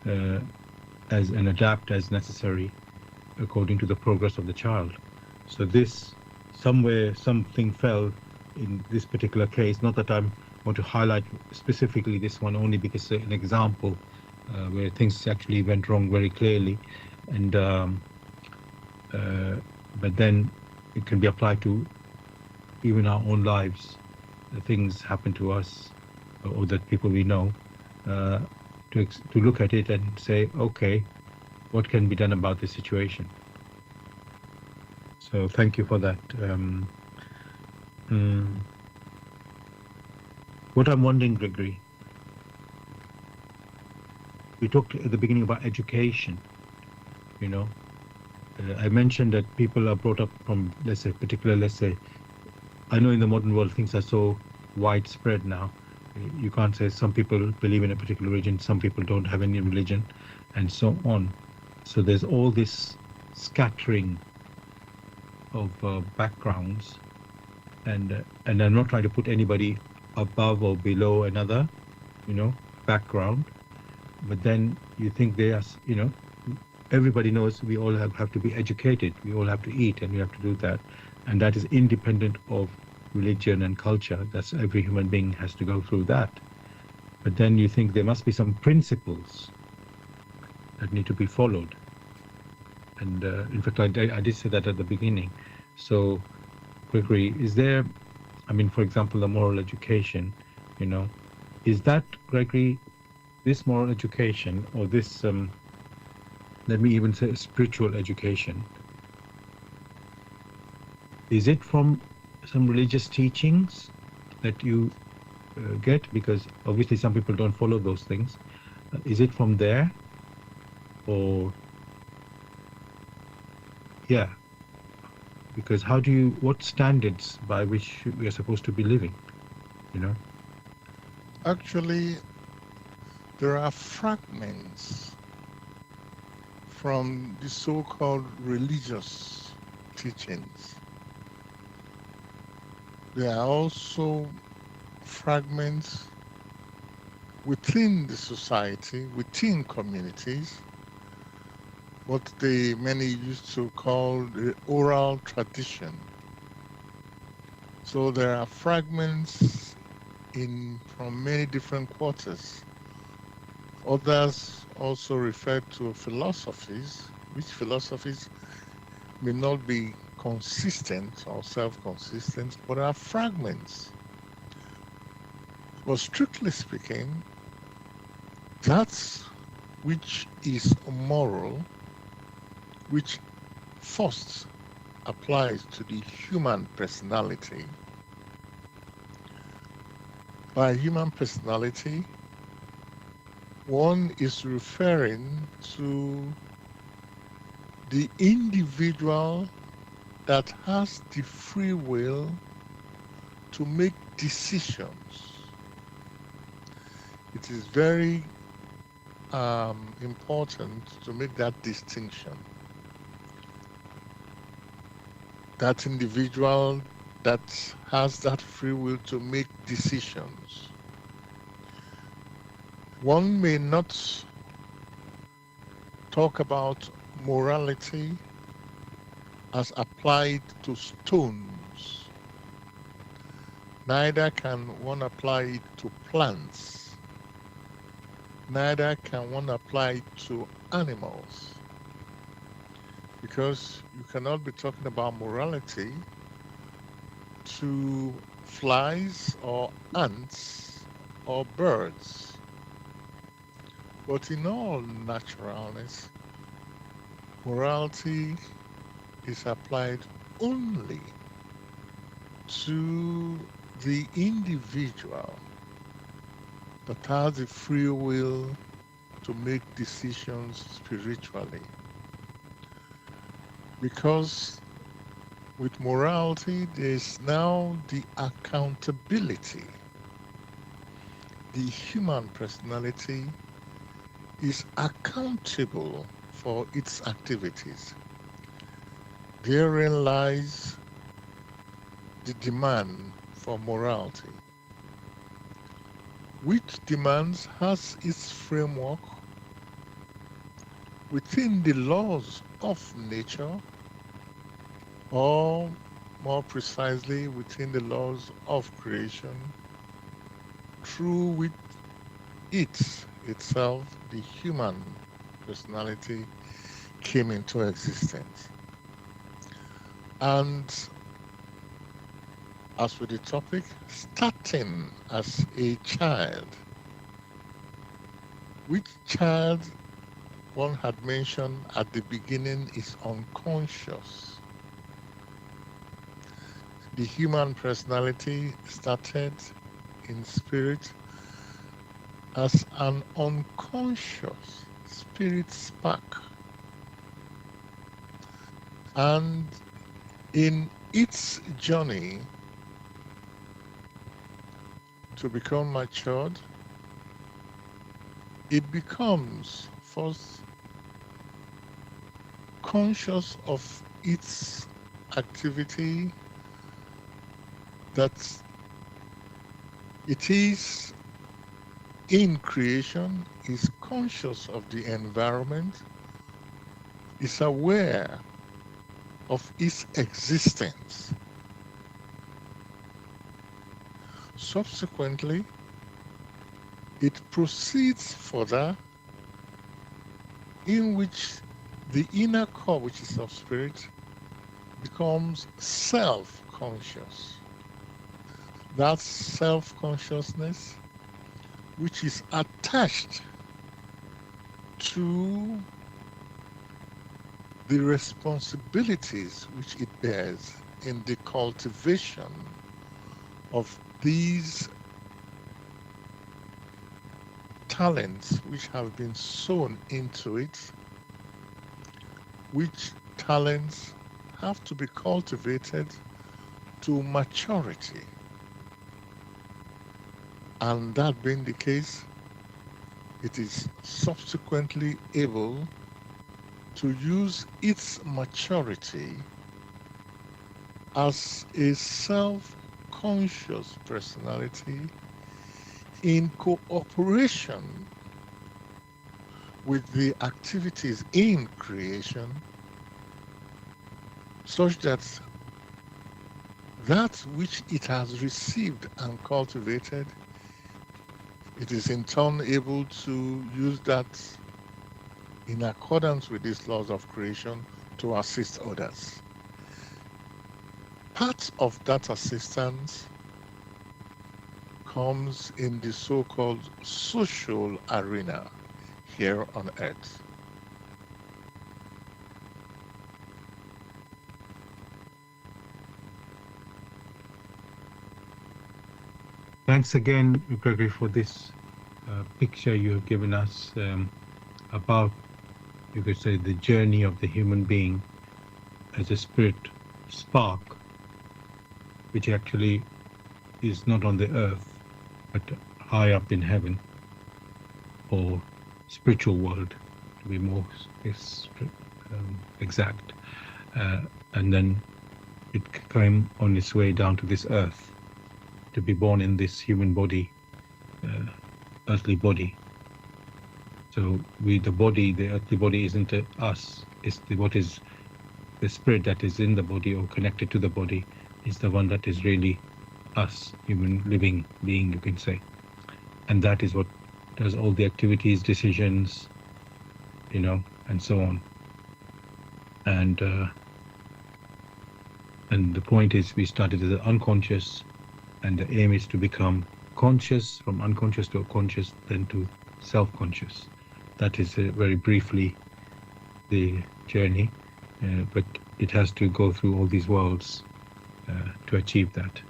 and adapt as necessary according to the progress of the child. So somewhere something fell in this particular case. Not that I'm want to highlight specifically this one only because it's an example where things actually went wrong very clearly, and but then it can be applied to even our own lives. Things happen to us or that people we know, uh, to look at it and say, okay, what can be done about this situation? So thank you for that. Mm, what I'm wondering, Gregory, we talked at the beginning about education. You know, I mentioned that people are brought up from, let's say, I know in the modern world things are so widespread now. You can't say some people believe in a particular religion, some people don't have any religion, and so on. So there's all this scattering of backgrounds, and I'm not trying to put anybody above or below another, background. But then you think everybody knows we all have to be educated, we all have to eat, and we have to do that, and that is independent of religion and culture. That's every human being has to go through that. But then you think there must be some principles that need to be followed. And in fact, I did say that at the beginning. So, Gregory, is there, I mean, for example, the moral education, is that, Gregory, this moral education or this, let me even say spiritual education, is it from some religious teachings that you get? Because obviously some people don't follow those things. Is it from there? Or, yeah, because what standards by which we are supposed to be living, Actually, there are fragments from the so-called religious teachings. There are also fragments within the society, within communities, what many used to call the oral tradition. So there are fragments from many different quarters. Others also refer to philosophies, which philosophies may not be consistent or self-consistent, but are fragments. But strictly speaking, that which is moral, which first applies to the human personality. By human personality, one is referring to the individual that has the free will to make decisions. It is very important to make that distinction. That individual that has that free will to make decisions. One may not talk about morality as applied to stones. Neither can one apply it to plants. Neither can one apply it to animals. Because you cannot be talking about morality to flies or ants or birds. But in all naturalness, morality is applied only to the individual that has the free will to make decisions spiritually. Because with morality, there's now the accountability. The human personality is accountable for its activities. Therein lies the demand for morality, which demands has its framework within the laws of nature, or more precisely within the laws of creation, through which itself, the human personality, came into existence. And as with the topic, starting as a child, which child one had mentioned at the beginning is unconscious. The human personality started in spirit as an unconscious spirit spark. And in its journey to become matured, it becomes first conscious of its activity, that it is in creation, is conscious of the environment, is aware of its existence. Subsequently, it proceeds further, in which the inner core, which is of spirit, becomes self-conscious. That self-consciousness, which is attached to the responsibilities which it bears in the cultivation of these talents which have been sown into it, which talents have to be cultivated to maturity. And that being the case, it is subsequently able to use its maturity as a self-conscious personality in cooperation with the activities in creation, such that that which it has received and cultivated, it is in turn able to use that in accordance with these laws of creation to assist others. Part of that assistance comes in the so-called social arena here on Earth. Thanks again, Gregory, for this picture you have given us about, you could say, the journey of the human being as a spirit spark, which actually is not on the earth, but high up in heaven, or spiritual world, to be more exact. And then it came on its way down to this earth, to be born in this human body, earthly body. So the earthly body isn't us, it's what is the spirit that is in the body or connected to the body is the one that is really us, human living being, you can say. And that is what does all the activities, decisions, and so on. And the point is, we started as unconscious, and the aim is to become conscious, from unconscious to conscious, then to self-conscious. That is very briefly the journey, but it has to go through all these worlds to achieve that.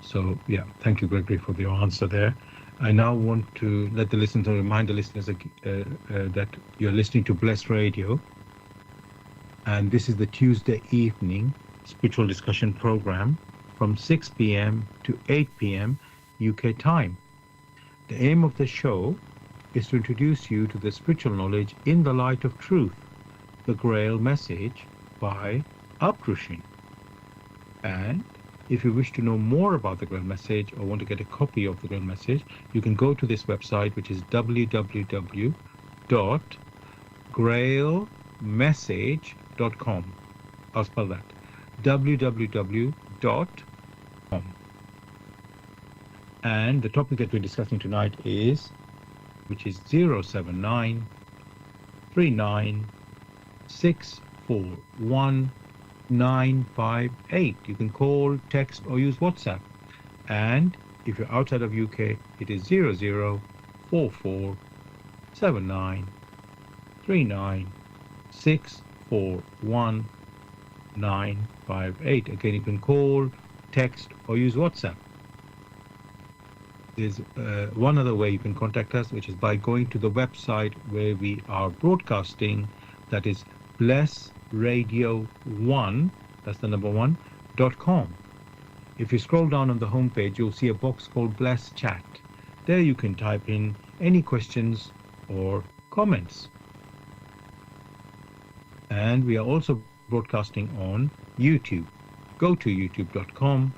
So yeah, thank you, Gregory, for your answer there. I now want to let the listeners, remind the listeners that you're listening to Bless Radio, and this is the Tuesday evening spiritual discussion program from 6 p.m. to 8 p.m. UK time. The aim of the show is to introduce you to the spiritual knowledge in the light of truth, the Grail message by Uprushing. And if you wish to know more about the Grail message or want to get a copy of the Grail message, you can go to this website, which is www.grailmessage.com. I'll spell that. www.com. And the topic that we're discussing tonight is, which is 079 39 641 958. You can call, text, or use WhatsApp. And if you're outside of UK, it is 0044 79 39 641 958. Again, you can call, text, or use WhatsApp. There's one other way you can contact us, which is by going to the website where we are broadcasting. That is blessradio1, that's the number one, .com. If you scroll down on the homepage, you'll see a box called Bless Chat. There you can type in any questions or comments. And we are also broadcasting on YouTube. Go to youtube.com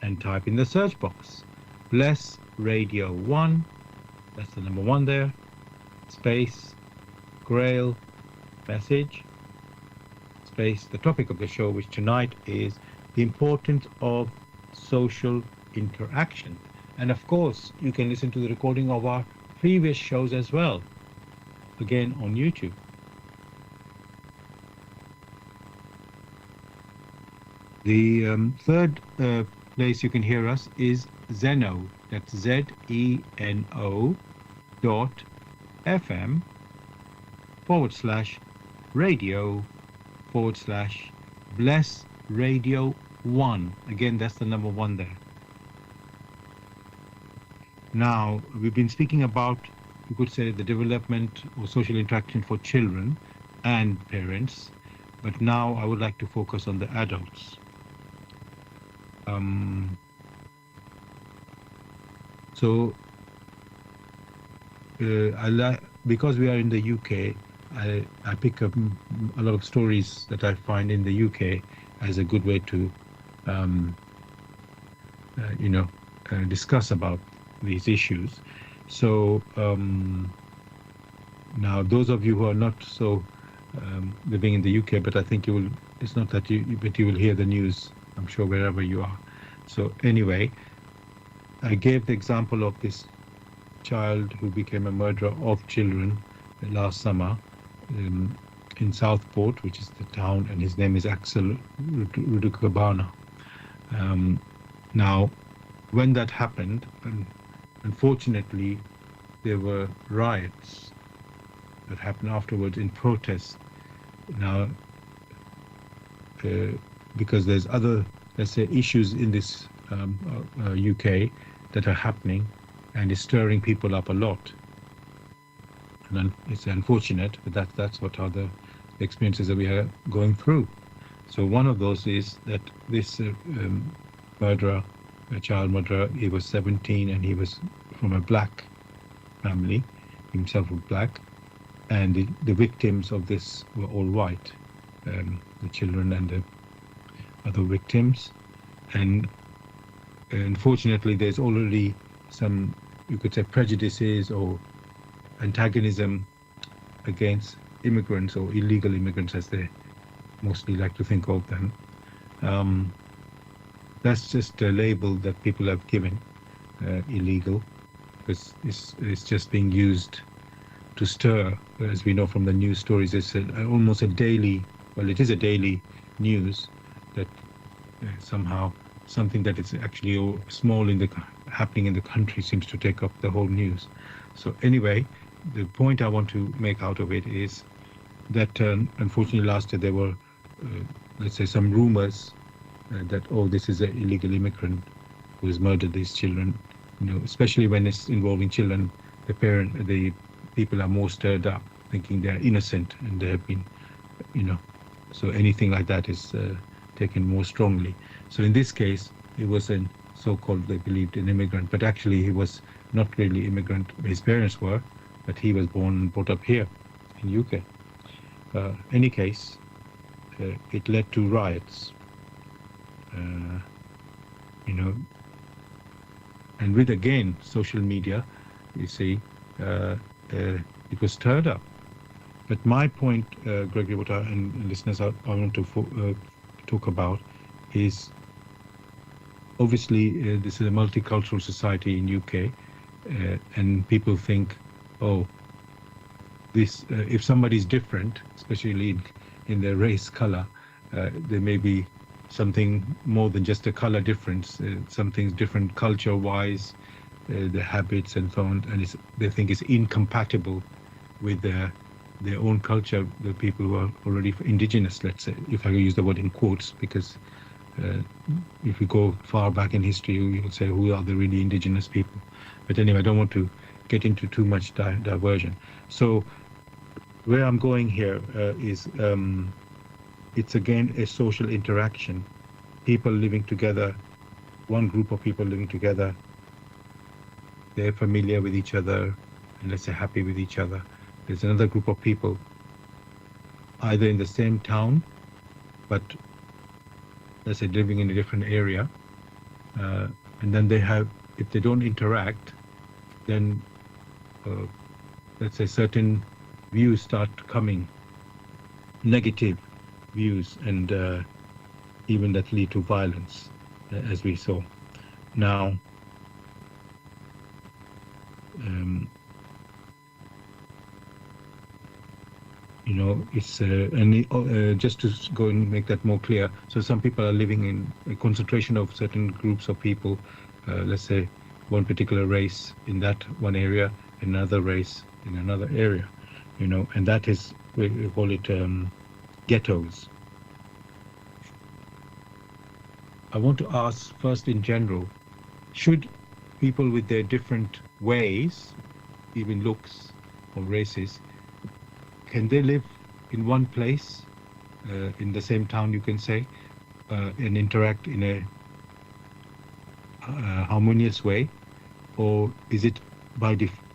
and type in the search box Bless Radio 1, that's the number one there, space, Grail, message, space, the topic of the show, which tonight is the importance of social interaction. And of course, you can listen to the recording of our previous shows as well, again on YouTube. The third place you can hear us is Zeno, that's ZENO .fm/radio/bless radio 1. Again, that's the number one there. Now, we've been speaking about, you could say, the development or social interaction for children and parents, but now I would like to focus on the adults. Because we are in the UK, I pick up a lot of stories that I find in the UK as a good way to, discuss about these issues. So now, those of you who are not so living in the UK, but I think you will. It's not that but you will hear the news, I'm sure, wherever you are. So anyway, I gave the example of this child who became a murderer of children last summer in Southport, which is the town, and his name is Axel Rudukabana. Now, when that happened, unfortunately, there were riots that happened afterwards in protest. Now, because there's other, let's say, issues in this UK that are happening, and it's stirring people up a lot. And it's unfortunate, but that's what are the experiences that we are going through. So one of those is that this murderer, a child murderer, he was 17 and he was from a black family, himself was black, and the victims of this were all white, the children and the other victims. And unfortunately, there's already some, you could say, prejudices or antagonism against immigrants, or illegal immigrants as they mostly like to think of them. That's just a label that people have given, illegal, because it's just being used to stir. As we know from the news stories, it's almost a daily, well, it is a daily news that somehow something that is actually small happening in the country seems to take up the whole news. So anyway, the point I want to make out of it is that unfortunately last year there were, let's say, some rumors that, oh, this is an illegal immigrant who has murdered these children. You know, especially when it's involving children, the people are more stirred up, thinking they're innocent and they have been, so anything like that is taken more strongly. So in this case, it was a so-called, they believed, an immigrant, but actually he was not really immigrant. His parents were, but he was born and brought up here in UK. Any case, it led to riots, and with, again, social media, you see, it was stirred up. But my point, Gregory, what and listeners I want to talk about is obviously this is a multicultural society in UK, and people think, oh, this if somebody's different, especially in their race, color, there may be something more than just a color difference. Something's different culture-wise, the habits and so on, and they think it's incompatible with their own culture. The people who are already indigenous, let's say, if I use the word in quotes, because uh, if we go far back in history, we will say who are the really indigenous people. But anyway, I don't want to get into too much diversion. So where I'm going here is it's again a social interaction. People living together, one group of people living together, they're familiar with each other, and let's say happy with each other. There's another group of people either in the same town, but let's say living in a different area, uh, and then they have, if they don't interact, then uh, let's say certain views start coming, negative views, and even that lead to violence, as we saw. Now, um, it's and just to go and make that more clear. So some people are living in a concentration of certain groups of people, let's say one particular race in that one area, another race in another area, and that is, we call it ghettos. I want to ask first in general, should people with their different ways, even looks or races, can they live in one place, in the same town, you can say, and interact in a harmonious way? Or is it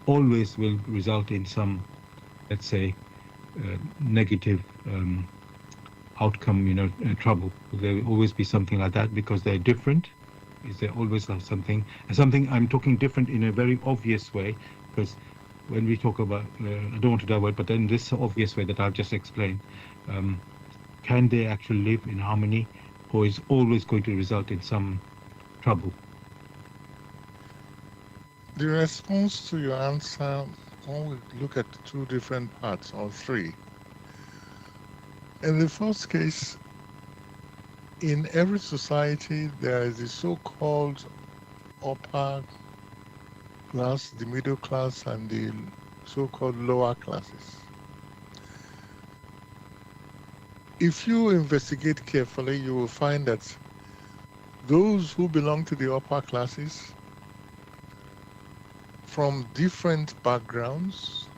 always will result in some, let's say, negative outcome, trouble? Will there always be something like that because they're different? Is there always something? And something, I'm talking different in a very obvious way, because when we talk about, I don't want to divert, but in this obvious way that I've just explained, um, can they actually live in harmony, or is always going to result in some trouble? The response to your answer, when we look at two different parts or three. In the first case, in every society, there is the so-called upper class, the middle class, and the so-called lower classes. If you investigate carefully, you will find that those who belong to the upper classes from different backgrounds,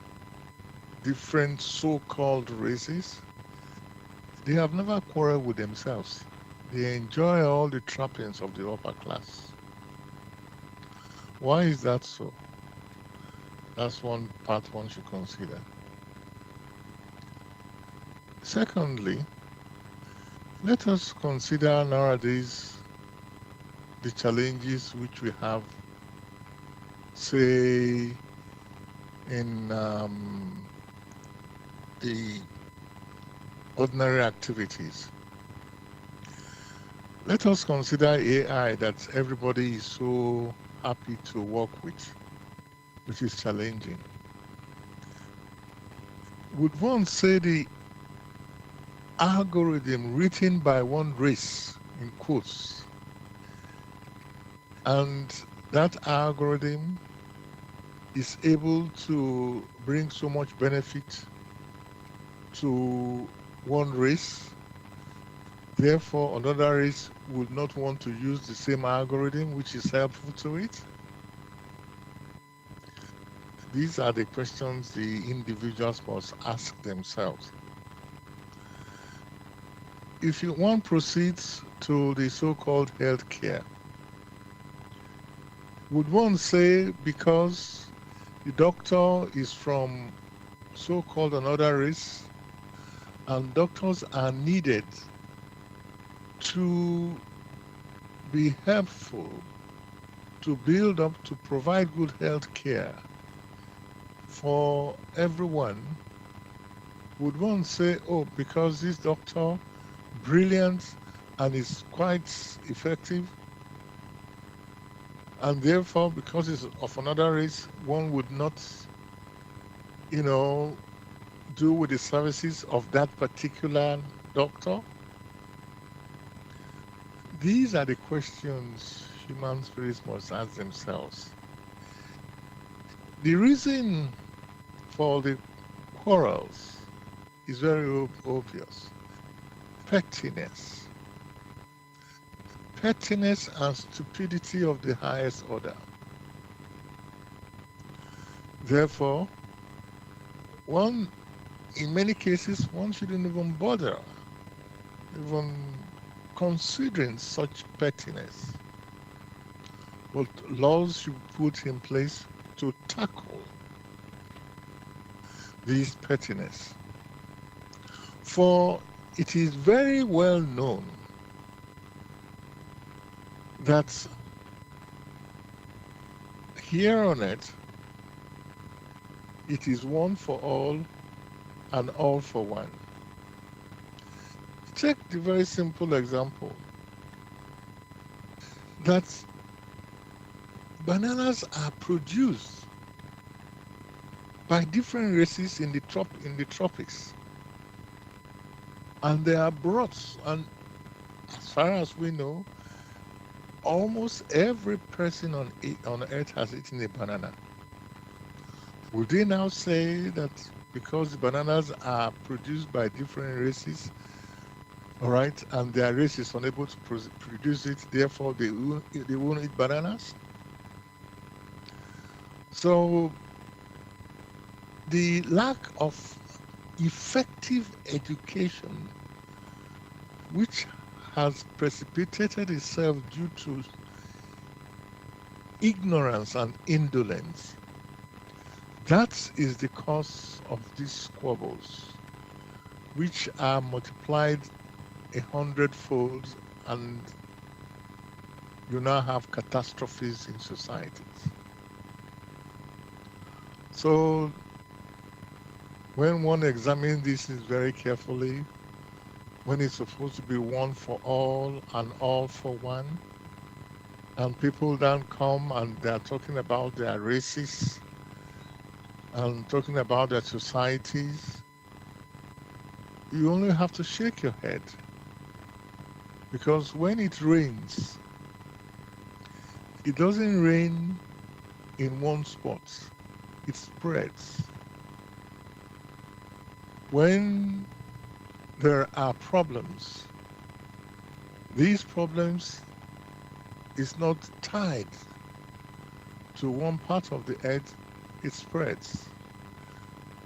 different so-called races, they have never quarreled with themselves. They enjoy all the trappings of the upper class. Why is that so? That's one part one should consider. Secondly, let us consider nowadays the challenges which we have, say, in the ordinary activities. Let us consider AI that everybody is so happy to work with, which is challenging. Would one say the algorithm written by one race, in quotes, and that algorithm is able to bring so much benefit to one race, therefore another race would not want to use the same algorithm which is helpful to it? These are the questions the individuals must ask themselves. If one proceeds to the so-called healthcare, would one say because the doctor is from so-called another race and doctors are needed to be helpful, to build up, to provide good health care for everyone, would one say, oh, because this doctor brilliant and is quite effective, And therefore, because it's of another race, one would not, you know, do with the services of that particular doctor. These are the questions human spirits must ask themselves. The reason for the quarrels is very obvious. Pettiness. Pettiness and stupidity of the highest order. Therefore, one, in many cases, one shouldn't even bother even considering such pettiness. But laws should be put in place to tackle this pettiness. For it is very well known that here on earth, it is one for all and all for one. Take the very simple example that bananas are produced by different races in the tropics, and they are brought, and as far as we know, almost every person on earth has eaten a banana. Would they now say that because the bananas are produced by different races, all right, and their race is unable to produce it, therefore they won't eat bananas? So the lack of effective education, which has precipitated itself due to ignorance and indolence, that is the cause of these squabbles, which are multiplied 100-fold, and you now have catastrophes in societies. So when one examines this very carefully, when it's supposed to be one for all and all for one, and people then come and they're talking about their races and talking about their societies, you only have to shake your head. Because when it rains, it doesn't rain in one spot, it spreads. When there are problems, these problems is not tied to one part of the earth, it spreads,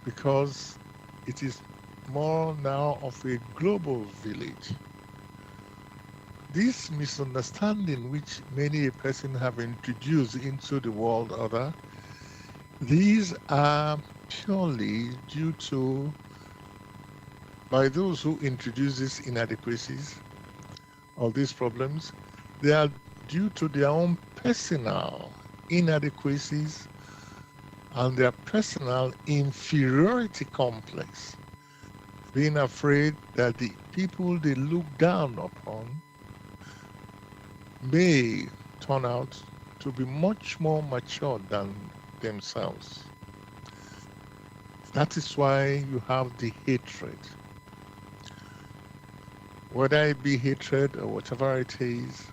because it is more now of a global village. This misunderstanding which many a person have introduced into the world order, these are purely due to, by those who introduce these inadequacies or these problems, they are due to their own personal inadequacies and their personal inferiority complex, being afraid that the people they look down upon may turn out to be much more mature than themselves. That is why you have the hatred. Whether it be hatred or whatever it is,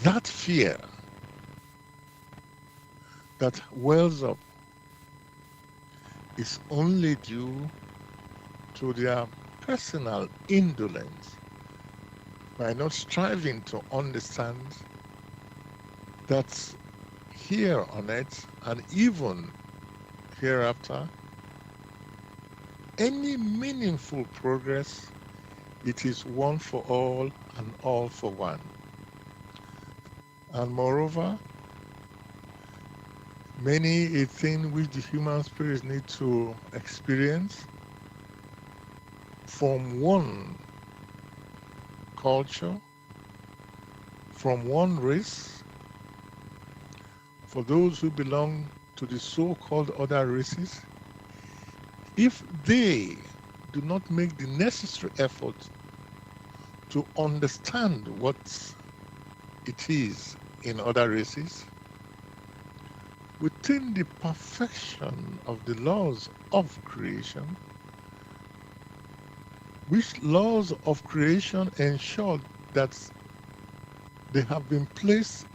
that fear that wells up is only due to their personal indolence, by not striving to understand that here on earth and even hereafter, any meaningful progress, it is one for all and all for one. And moreover, many a thing which the human spirits need to experience from one culture, from one race, for those who belong to the so-called other races, if they do not make the necessary effort to understand what it is in other races, within the perfection of the laws of creation, which laws of creation ensure that they have been placed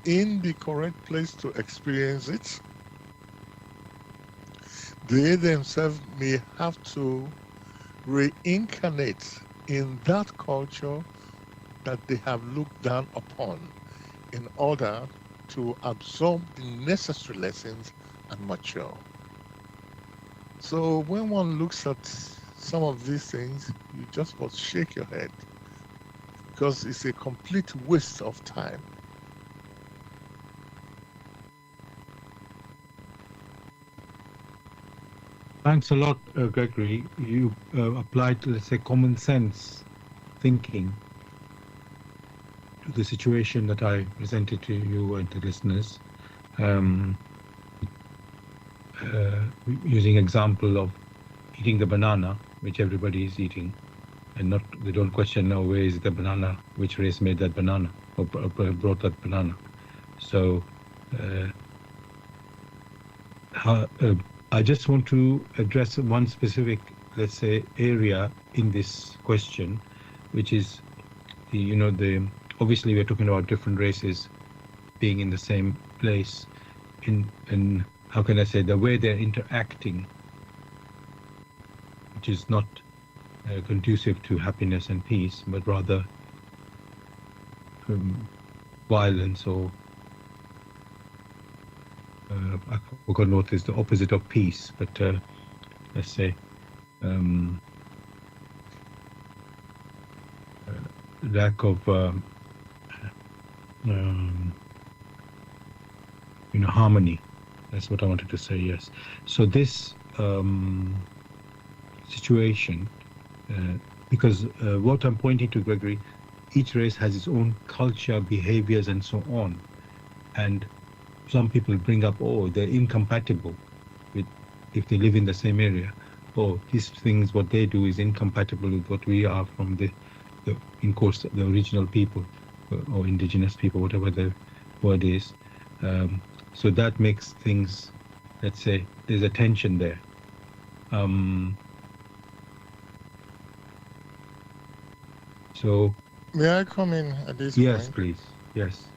in the correct place to experience it, they themselves may have to reincarnate in that culture that they have looked down upon in order to absorb the necessary lessons and mature. So when one looks at some of these things, you just must shake your head because it's a complete waste of time. Thanks a lot, Gregory. You applied, let's say, common sense thinking to the situation that I presented to you and the listeners, um, using example of eating the banana, which everybody is eating, and not they don't question, no, where is the banana, which race made that banana or brought that banana. So I just want to address one specific, let's say, area in this question, which is the obviously we're talking about different races being in the same place in how can I say, the way they're interacting, which is not conducive to happiness and peace, but rather violence or I forgot what is the opposite of peace, but let's say lack of harmony. That's what I wanted to say. Yes. So this situation, because what I'm pointing to, Gregory, each race has its own culture, behaviors, and so on, and some people bring up, oh, they're incompatible with if they live in the same area. Oh, these things, what they do is incompatible with what we are from the in course, the original people or indigenous people, whatever the word is. So that makes things, let's say, there's a tension there. So. May I come in at this point? Yes, please. Yes.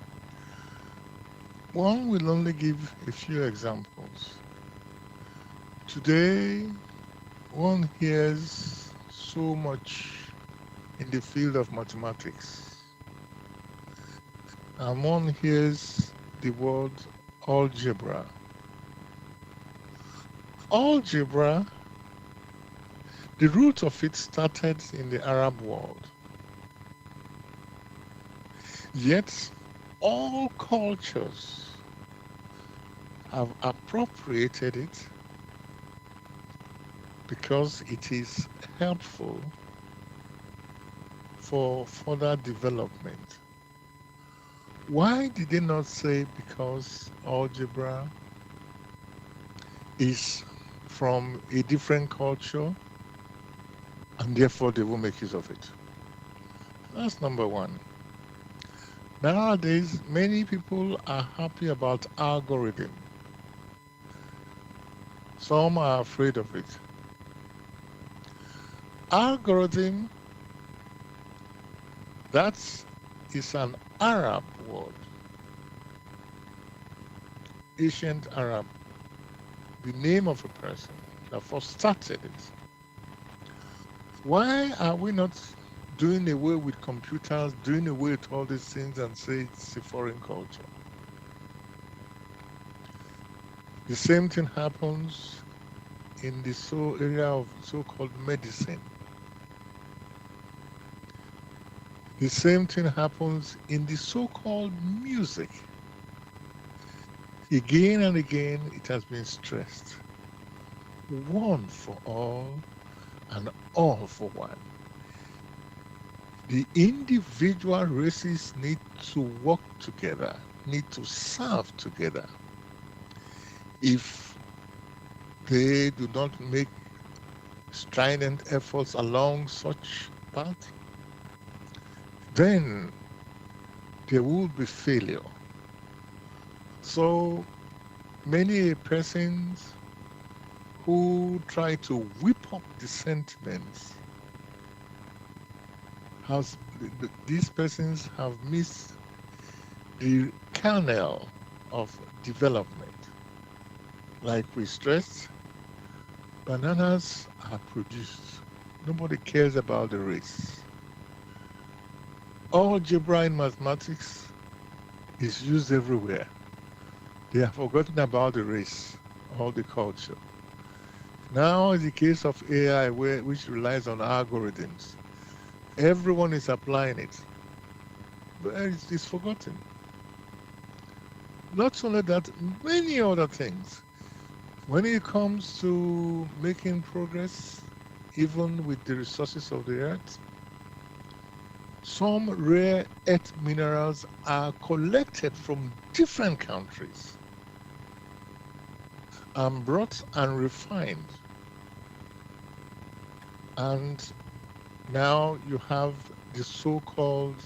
One will only give a few examples. Today, one hears so much in the field of mathematics, and one hears the word algebra. Algebra, the root of it started in the Arab world. Yet, all cultures have appropriated it because it is helpful for further development. Why did they not say because algebra is from a different culture and therefore they will make use of it? That's number one. Nowadays, many people are happy about algorithm. Some are afraid of it. Algorithm, that is an Arab word, ancient Arab, the name of a person that first started it. Why are we not doing away with computers, doing away with all these things and say it's a foreign culture? The same thing happens in the area of so-called medicine. The same thing happens in the so-called music. Again and again, it has been stressed. One for all and all for one. The individual races need to work together, need to serve together. If they do not make strident efforts along such path, then there will be failure. So many persons who try to whip up the sentiments these persons have missed the kernel of development. Like we stressed, bananas are produced. Nobody cares about the race. Algebra in mathematics is used everywhere. They have forgotten about the race or the culture. Now is the case of AI, which relies on algorithms. Everyone is applying it, but it's forgotten. Not only that, many other things. When it comes to making progress, even with the resources of the earth, some rare earth minerals are collected from different countries and brought and refined. And now you have the so-called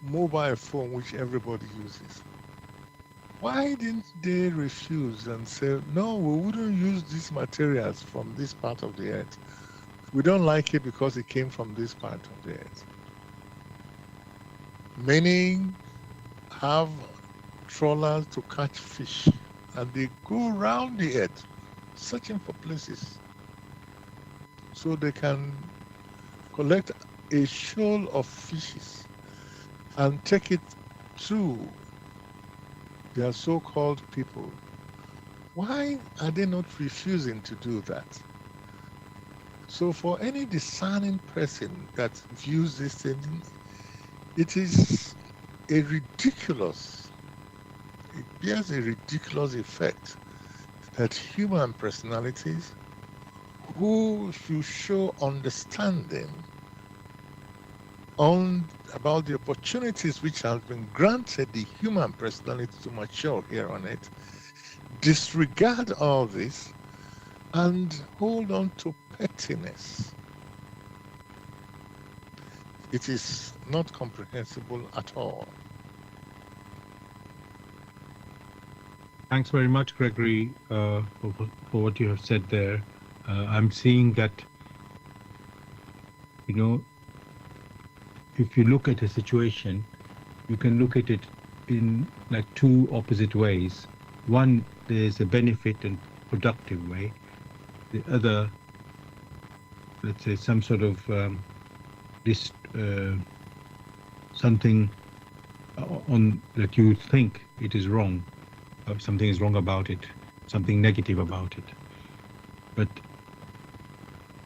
mobile phone, which everybody uses. Why didn't they refuse and say, no, we wouldn't use these materials from this part of the earth. We don't like it because it came from this part of the earth. Many have trawlers to catch fish, and they go around the earth searching for places so they can collect a shoal of fishes and take it to their so-called people. Why are they not refusing to do that? So for any discerning person that views this thing, it is a ridiculous, it bears a ridiculous effect that human personalities who should show understanding about the opportunities which have been granted the human personality to mature here on it, disregard all this and hold on to pettiness. It is not comprehensible at all. Thanks very much, Gregory, for what you have said there. I'm seeing that, you know, if you look at a situation, you can look at it in like two opposite ways. One, there's a benefit and productive way. The other, let's say, some sort of something on that you think it is wrong, or something is wrong about it, something negative about it. But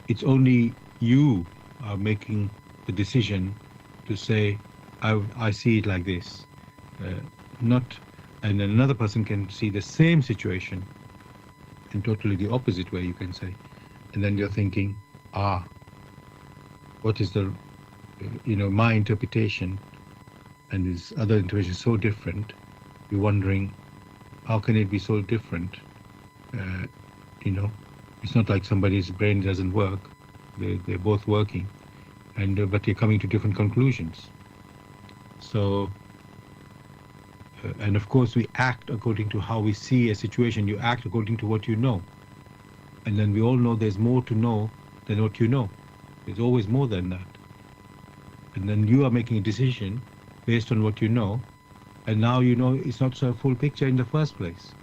it's only you are making the decision to say, I see it like this, not, and another person can see the same situation in totally the opposite way, you can say, and then you're thinking, what is the, my interpretation, and this other interpretation is so different. You're wondering, how can it be so different? It's not like somebody's brain doesn't work. They're both working, but you're coming to different conclusions. So, and of course, we act according to how we see a situation. You act according to what you know. And then we all know there's more to know than what you know. There's always more than that. And then you are making a decision based on what you know. And now you know it's not a full picture in the first place.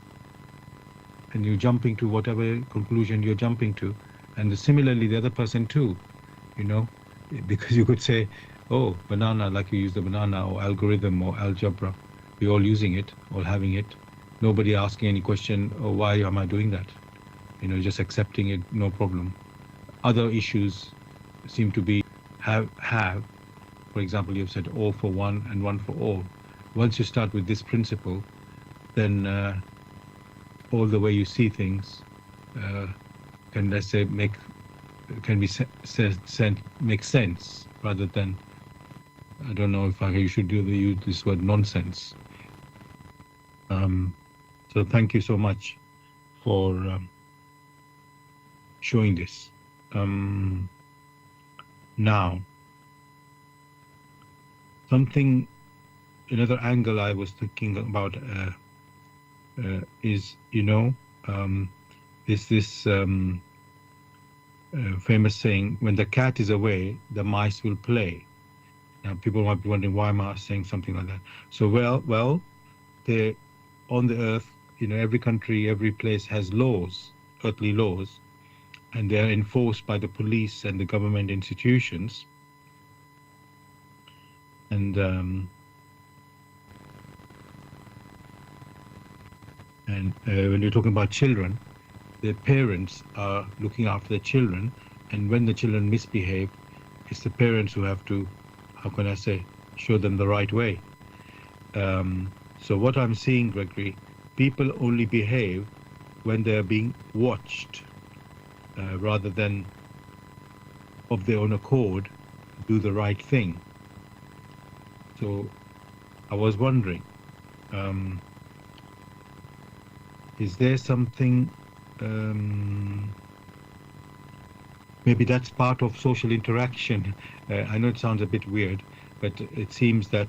And you're jumping to whatever conclusion you're jumping to. And similarly, the other person too, because you could say, oh, banana, like you use the banana, or algorithm or algebra. We're all using it, all having it. Nobody asking any question, oh, why am I doing that? Just accepting it, no problem. Other issues seem to be have. For example, you've said all for one and one for all. Once you start with this principle, then all the way you see things can, let's say, make sense rather than, I don't know if you should use this word, nonsense. So thank you so much for showing this. Now, another angle I was thinking about is, is this famous saying, when the cat is away, the mice will play. Now, people might be wondering, why am I saying something like that? So, they on the earth, every country, every place has laws, earthly laws, and they are enforced by the police and the government institutions. And when you're talking about children, their parents are looking after their children, and when the children misbehave, it's the parents who have to, how can I say, show them the right way. So what I'm seeing, Gregory, people only behave when they're being watched, rather than of their own accord do the right thing. So I was wondering, is there something, maybe that's part of social interaction. I know it sounds a bit weird, but it seems that,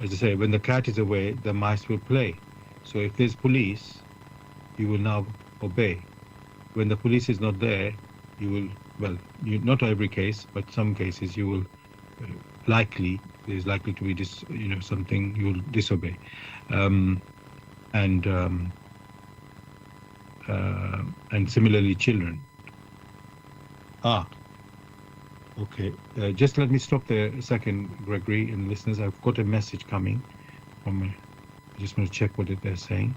as I say, when the cat is away, the mice will play. So if there's police, you will now obey. When the police is not there, you will, well, not every case, but some cases you will there's likely to be something you will disobey. And similarly children. Okay. Just let me stop there a second, Gregory and listeners. I've got a message coming from I just want to check what they're saying.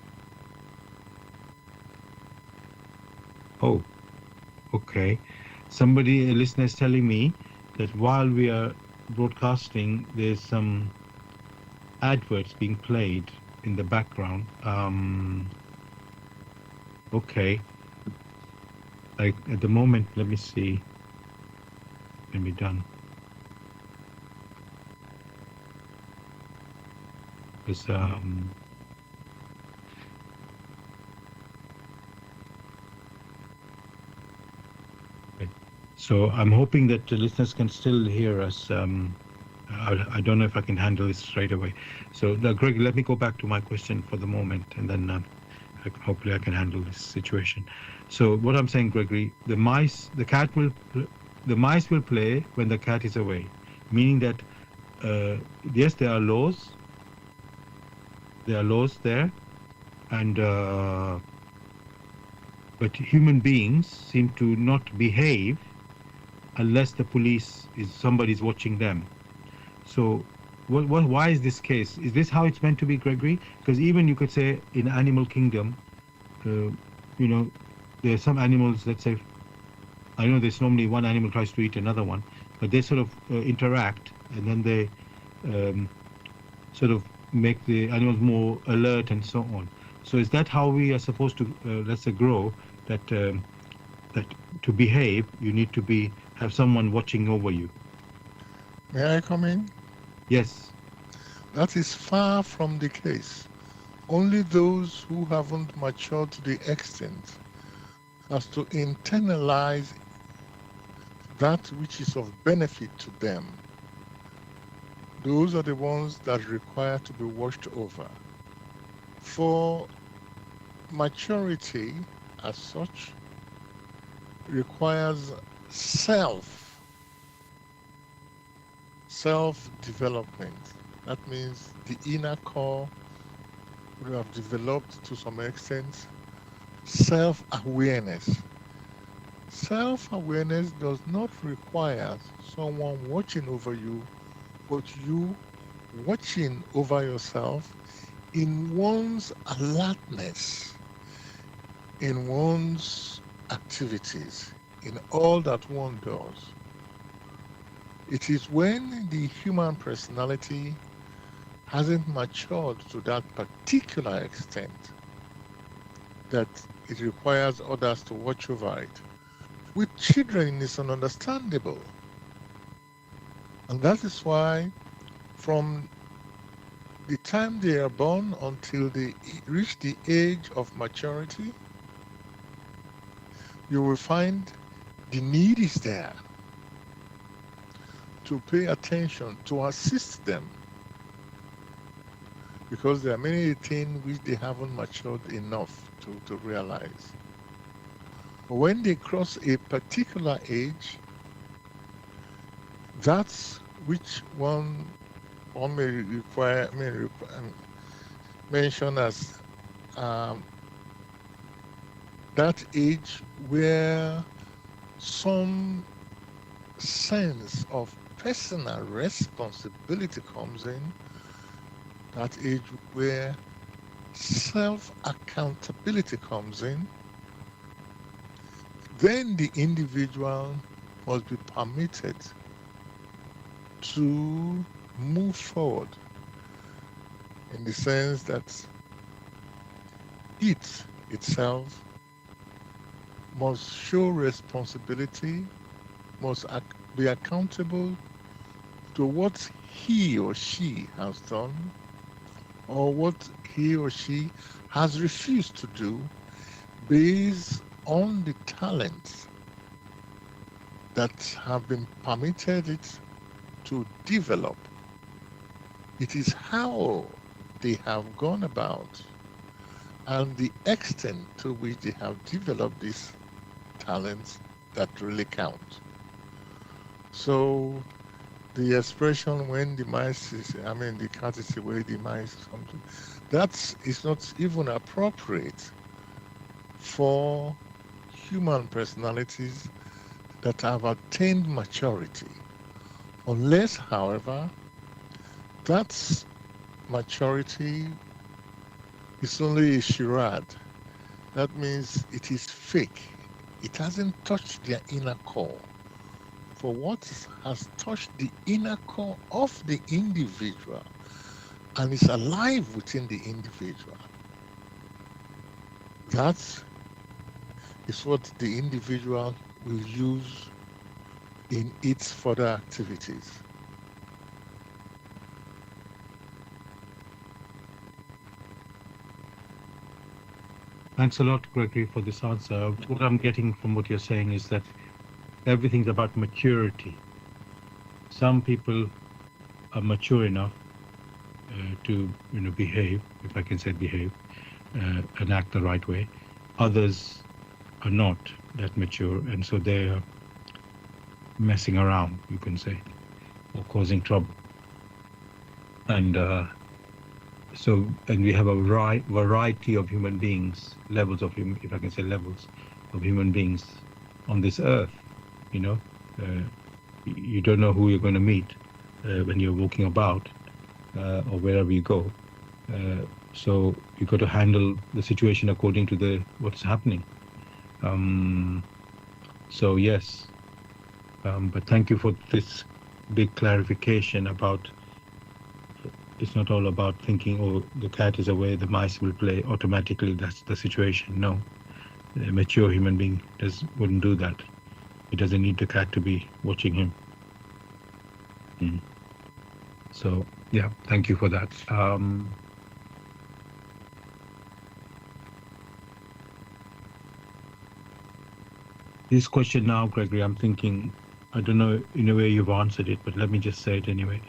Oh, okay. Somebody, a listener, is telling me that while we are broadcasting, there's some adverts being played in the background. Okay. At the moment, let me see. Can be done. Because so I'm hoping that the listeners can still hear us. I don't know if I can handle this straight away. So, Greg, let me go back to my question for the moment, and then hopefully I can handle this situation. So, what I'm saying, Gregory, the mice will play when the cat is away, meaning that yes, there are laws. There are laws there, and but human beings seem to not behave unless the police somebody's watching them. So, why is this case? Is this how it's meant to be, Gregory? Because even you could say in animal kingdom, there are some animals. Let's say, I know there's normally one animal tries to eat another one, but they sort of interact, and then they sort of make the animals more alert and so on. So is that how we are supposed to, let's say, grow? That to behave, you need to have someone watching over you. May I come in? Yes. That is far from the case. Only those who haven't matured to the extent as to internalize that which is of benefit to them, those are the ones that require to be watched over. For maturity as such requires self-development. That means the inner core would have developed to some extent self-awareness. Self-awareness does not require someone watching over you, but you watching over yourself in one's alertness, in one's activities, in all that one does. It is when the human personality hasn't matured to that particular extent that it requires others to watch over it. With children, it's understandable. And that is why from the time they are born until they reach the age of maturity, you will find the need is there to pay attention, to assist them. because there are many things which they haven't matured enough to realize. When they cross a particular age, that's which one may mention as um, that age where some sense of personal responsibility comes in, that age where self-accountability comes in, then the individual must be permitted to move forward in the sense that it itself must show responsibility, must be accountable to what he or she has done or what he or she has refused to do based on the talents that have been permitted it to develop. It is how they have gone about and the extent to which they have developed these talents that really count. So the expression when the mice is, the cat is away, the mice something, that is not even appropriate for human personalities that have attained maturity. Unless, however, that maturity is only a charade. That means it is fake. It hasn't touched their inner core. For what has touched the inner core of the individual and is alive within the individual, that is what the individual will use in its further activities. Thanks a lot, Gregory, for this answer. What I'm getting from what you're saying is that everything's about maturity. Some people are mature enough to, behave, if I can say behave, and act the right way. Others are not that mature, and so they're messing around, you can say, or causing trouble. And we have a variety of human beings, levels of if I can say levels of human beings on this earth. You don't know who you're going to meet when you're walking about or wherever you go. So you got to handle the situation according to what's happening. So yes, but thank you for this big clarification about it's not all about thinking, oh, the cat is away, the mice will play automatically. That's the situation. No, a mature human being wouldn't do that. He doesn't need the cat to be watching him. So yeah, thank you for that. This question now, Gregory, I'm thinking, I don't know in a way you've answered it, but let me just say it anyway.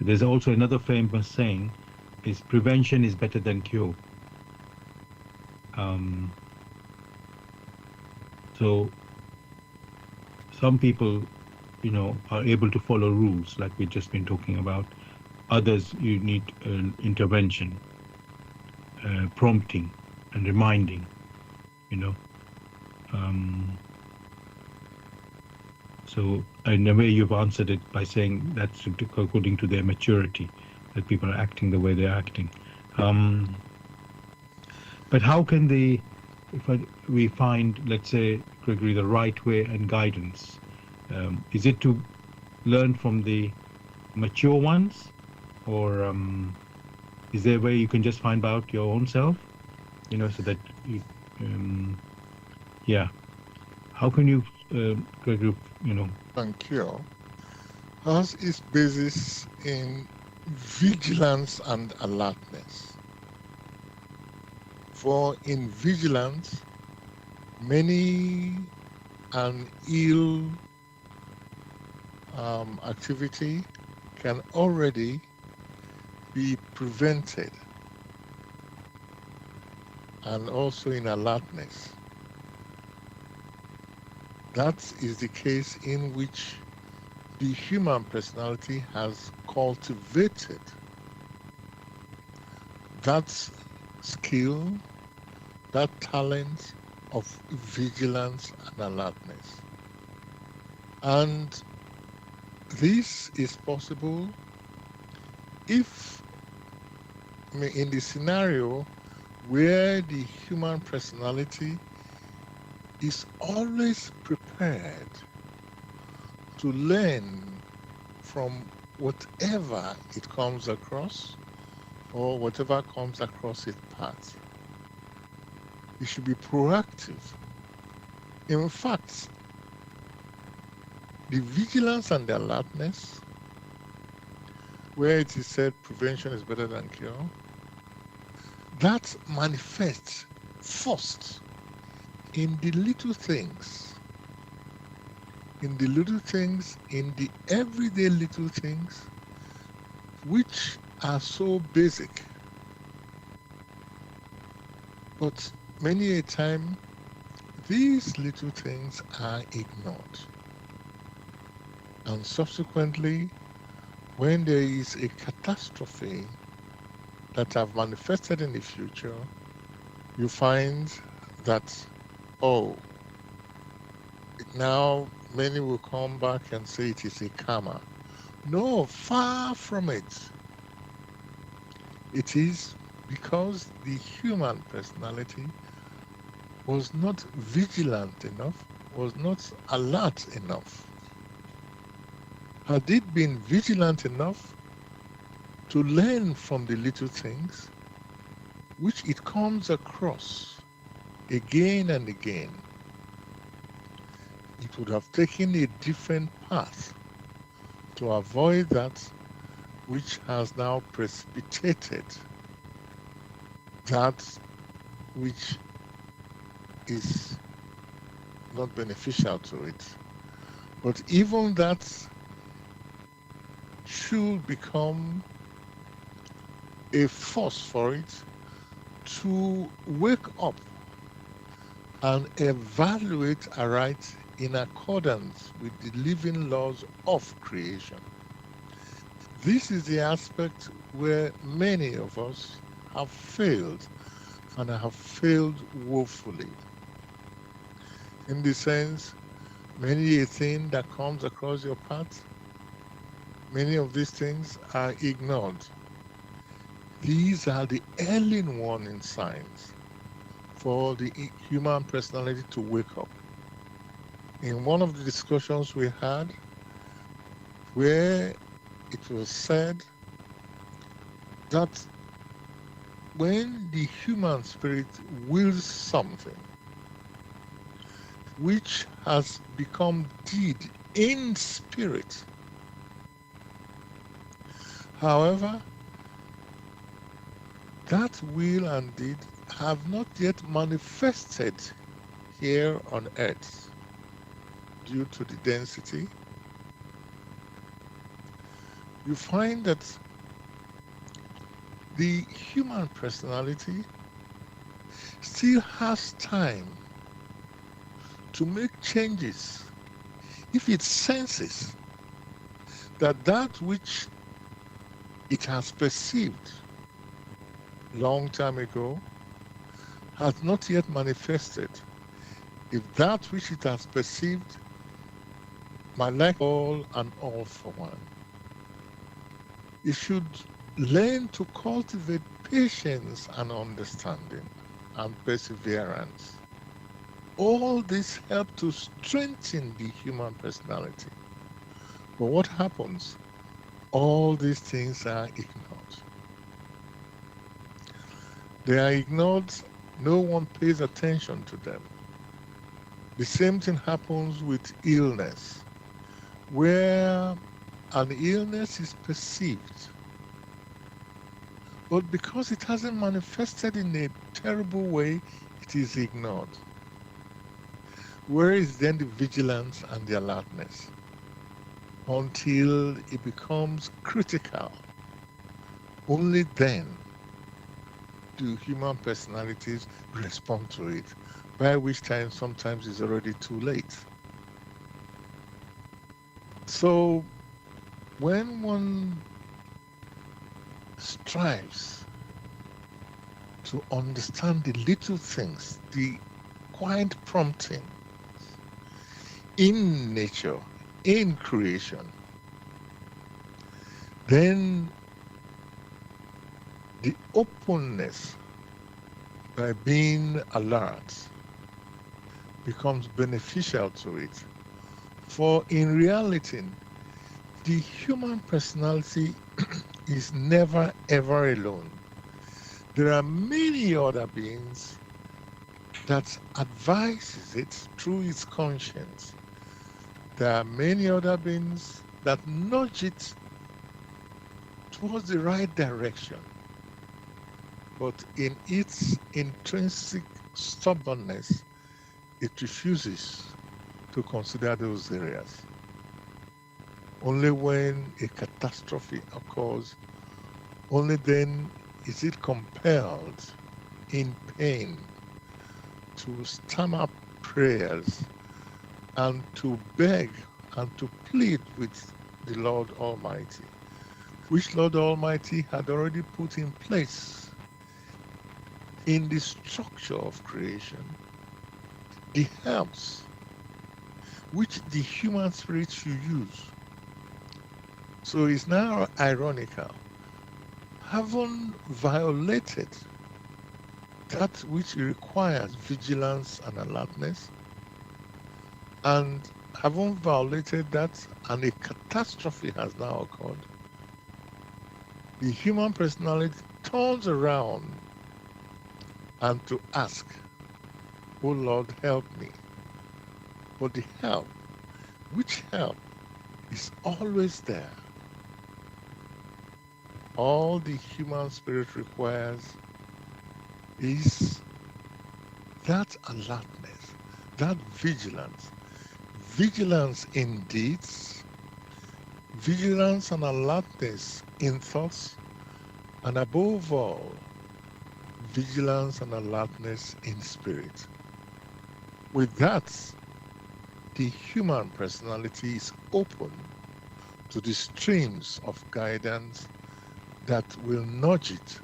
There's also another famous saying, is prevention is better than cure. So some people, are able to follow rules like we've just been talking about. Others, you need intervention, prompting and reminding, So in a way you've answered it by saying that's according to their maturity, that people are acting the way they're acting. But how can we find, let's say, Gregory, the right way and guidance? Is it to learn from the mature ones, or is there a way you can just find out your own self, so that you, how can you, Gregory, Thank you. Has its basis in vigilance and alertness. For in vigilance, many an ill activity can already be prevented and also in alertness. That is the case in which the human personality has cultivated that skill, that talent of vigilance and alertness. And this is possible if, in the scenario where the human personality is always prepared to learn from whatever it comes across or whatever comes across its path. It should be proactive. In fact, the vigilance and the alertness, where it is said prevention is better than cure, that manifests first in the little things, in the everyday little things, which are so basic. But many a time, these little things are ignored. And subsequently, when there is a catastrophe that have manifested in the future, you find that, oh, now many will come back and say it is a karma. No, far from it. It is because the human personality was not vigilant enough, was not alert enough. Had it been vigilant enough to learn from the little things which it comes across again and again, it would have taken a different path to avoid that which has now precipitated that which is not beneficial to it. But even that should become a force for it to wake up and evaluate aright in accordance with the living laws of creation. This is the aspect where many of us have failed, and have failed woefully. In the sense, many a thing that comes across your path, many of these things are ignored. These are the early warning signs for the human personality to wake up. In one of the discussions we had, where it was said that when the human spirit wills something which has become deed in spirit, however, that will and deed have not yet manifested here on earth due to the density, you find that the human personality still has time to make changes if it senses that that which it has perceived long time ago has not yet manifested. If that which it has perceived might like all and all for one, it should learn to cultivate patience and understanding and perseverance. All this help to strengthen the human personality. But what happens? All these things are ignored. They are ignored. No one pays attention to them. The same thing happens with illness, where an illness is perceived, but because it hasn't manifested in a terrible way, it is ignored. Where is then the vigilance and the alertness? Until it becomes critical, only then do human personalities respond to it? By which time sometimes it's already too late. So when one strives to understand the little things, the quiet prompting in nature, in creation, then the openness by being alert becomes beneficial to it. For in reality, the human personality is never ever alone. There are many other beings that advises it through its conscience. There are many other beings that nudge it towards the right direction. But in its intrinsic stubbornness, it refuses to consider those areas. Only when a catastrophe occurs, only then is it compelled in pain to stammer prayers and to beg and to plead with the Lord Almighty, which Lord Almighty had already put in place in the structure of creation, the helps which the human spirit should use. So it's now ironical, having violated that which requires vigilance and alertness, and having violated that and a catastrophe has now occurred, the human personality turns around and to ask, "Oh Lord, help me." But the help, which help is always there. All the human spirit requires is that alertness, that vigilance. Vigilance in deeds, vigilance and alertness in thoughts, and above all, vigilance and alertness in spirit. With that, the human personality is open to the streams of guidance that will nudge it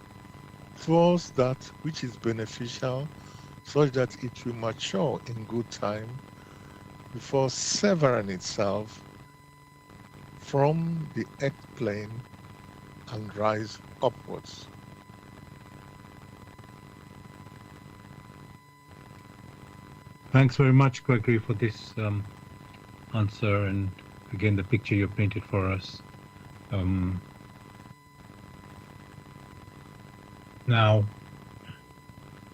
towards that which is beneficial, such that it will mature in good time before severing itself from the earth plane and rise upwards. Thanks very much, Gregory, for this answer and again the picture you painted for us. Now,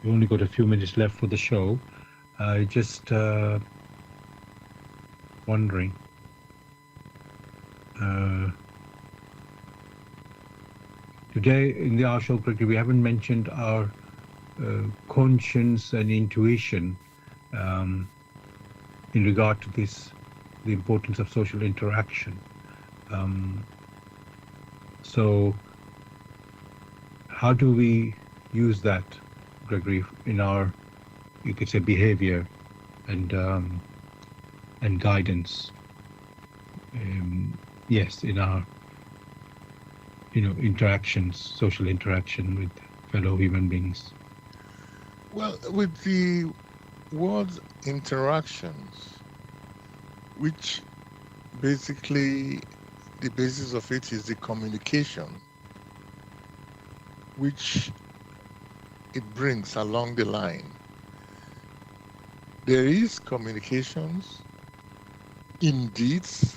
we've only got a few minutes left for the show. Just wondering, today in our show, Gregory, we haven't mentioned our conscience and intuition in regard to this, the importance of social interaction. So how do we use that, Gregory, in our, you could say, behavior and guidance? Yes, in our, interactions, social interaction with fellow human beings. Well, with the word interactions, which basically the basis of it is the communication which it brings along the line. There is communications in deeds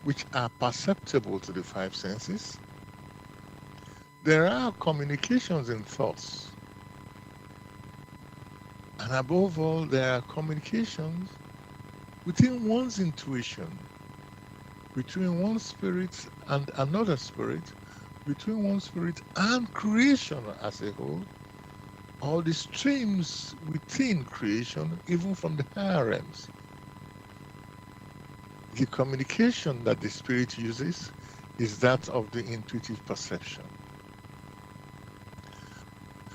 which are perceptible to the five senses. There are communications in thoughts. And above all, there are communications within one's intuition, between one spirit and another spirit, between one spirit and creation as a whole, all the streams within creation, even from the higher realms. The communication that the spirit uses is that of the intuitive perception.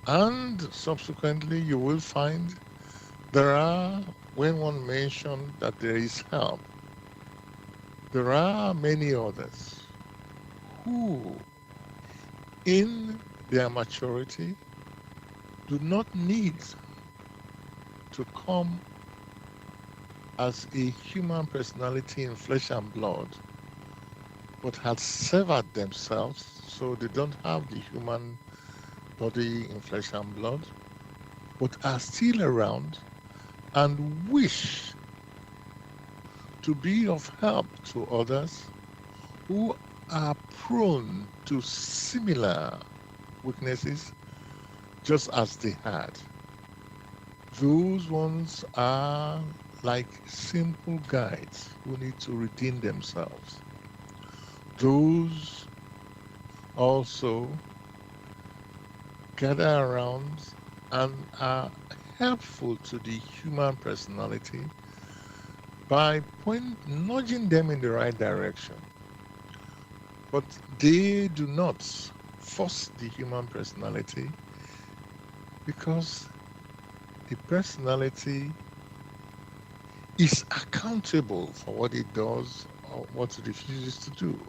And subsequently, you will find there are, when one mentioned that there is help, there are many others who, in their maturity, do not need to come as a human personality in flesh and blood, but had severed themselves, so they don't have the human body in flesh and blood, but are still around and wish to be of help to others who are prone to similar weaknesses just as they had. Those ones are like simple guides who need to redeem themselves. Those also gather around and are helpful to the human personality by nudging them in the right direction. But they do not force the human personality because the personality is accountable for what it does or what it refuses to do,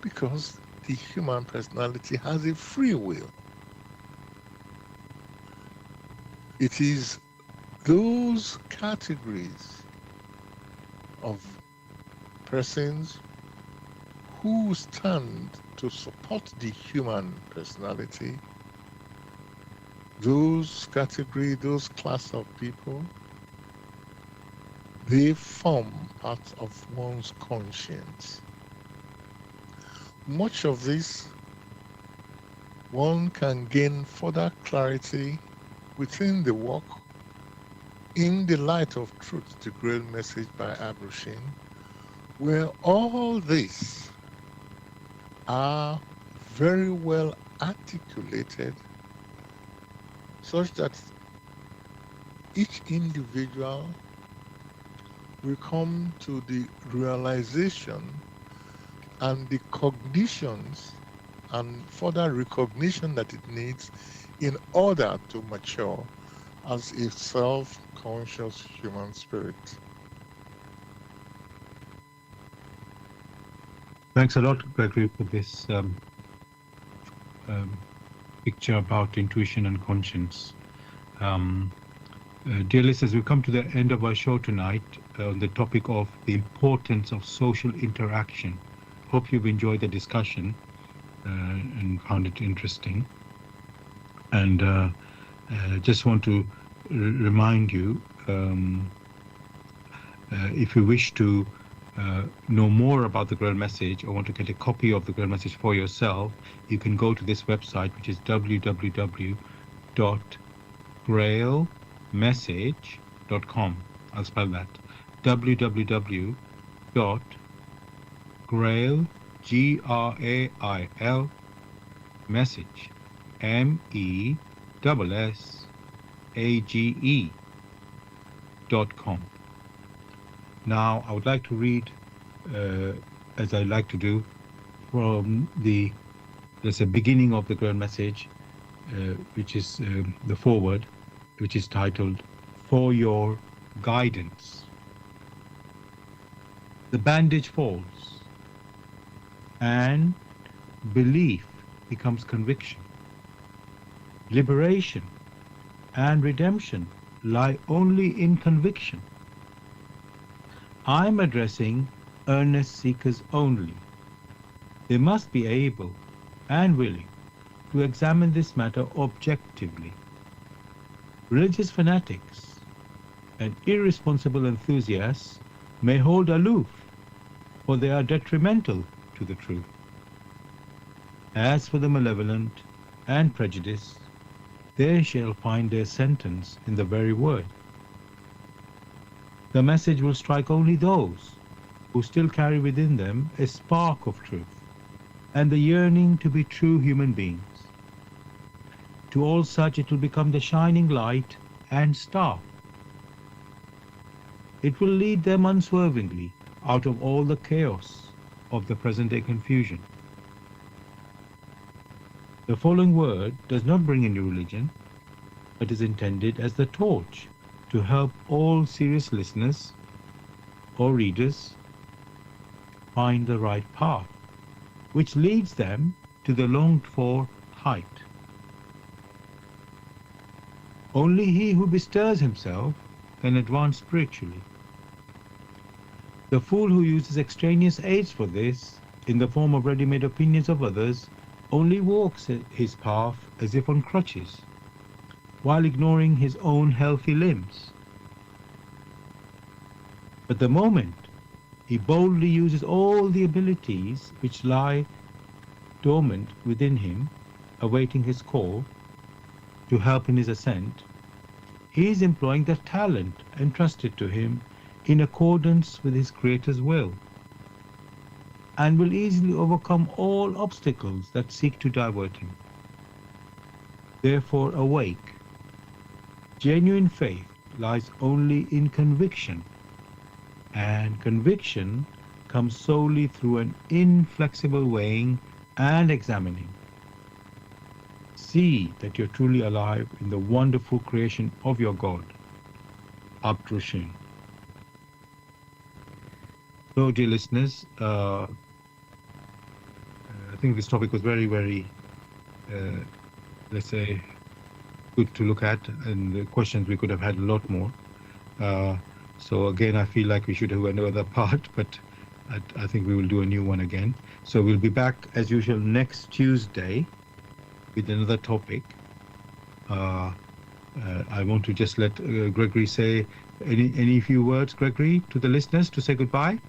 because the human personality has a free will. It is those categories of persons who stand to support the human personality, those category, those class of people, they form part of one's conscience. Much of this one can gain further clarity within the work In the Light of Truth, the Grail message by Abrushin, where all these are very well articulated such that each individual will come to the realization and the cognitions and further recognition that it needs in order to mature as a self-conscious human spirit. Thanks a lot, Gregory, for this picture about intuition and conscience. Dear listeners, we've come to the end of our show tonight on the topic of the importance of social interaction. Hope you've enjoyed the discussion and found it interesting. And just want to remind you, if you wish to know more about the Grail message or want to get a copy of the Grail message for yourself, you can go to this website, which is www.grailmessage.com. I'll spell that. www.grail, Grail, message, MESSAGE.com. Now, I would like to read, as I like to do, from there's a beginning of the Grail message, which is the foreword, which is titled, For Your Guidance. The bandage falls, and belief becomes conviction. Liberation and redemption lie only in conviction. I'm addressing earnest seekers only. They must be able and willing to examine this matter objectively. Religious fanatics and irresponsible enthusiasts may hold aloof, for they are detrimental to the truth. As for the malevolent and prejudiced, they shall find their sentence in the very word. The message will strike only those who still carry within them a spark of truth and the yearning to be true human beings. To all such it will become the shining light and star. It will lead them unswervingly out of all the chaos of the present-day confusion. The following word does not bring a new religion, but is intended as the torch to help all serious listeners or readers find the right path, which leads them to the longed-for height. Only he who bestirs himself can advance spiritually. The fool who uses extraneous aids for this, in the form of ready-made opinions of others, only walks his path as if on crutches, while ignoring his own healthy limbs. But the moment he boldly uses all the abilities which lie dormant within him, awaiting his call to help in his ascent, he is employing the talent entrusted to him in accordance with his Creator's will, and will easily overcome all obstacles that seek to divert him. Therefore, awake. Genuine faith lies only in conviction, and conviction comes solely through an inflexible weighing and examining. See that you're truly alive in the wonderful creation of your God. Abdrushin. So, dear listeners, I think this topic was very, very, let's say, good to look at, and the questions we could have had a lot more. So again, I feel like we should have another part, but I think we will do a new one again. So we'll be back as usual next Tuesday with another topic. I want to just let Gregory say any few words, Gregory, to the listeners to say goodbye.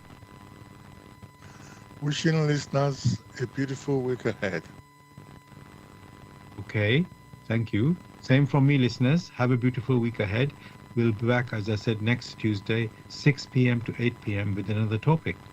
Wishing listeners a beautiful week ahead. Okay, thank you. Same from me, listeners. Have a beautiful week ahead. We'll be back, as I said, next Tuesday, 6 p.m. to 8 p.m. with another topic.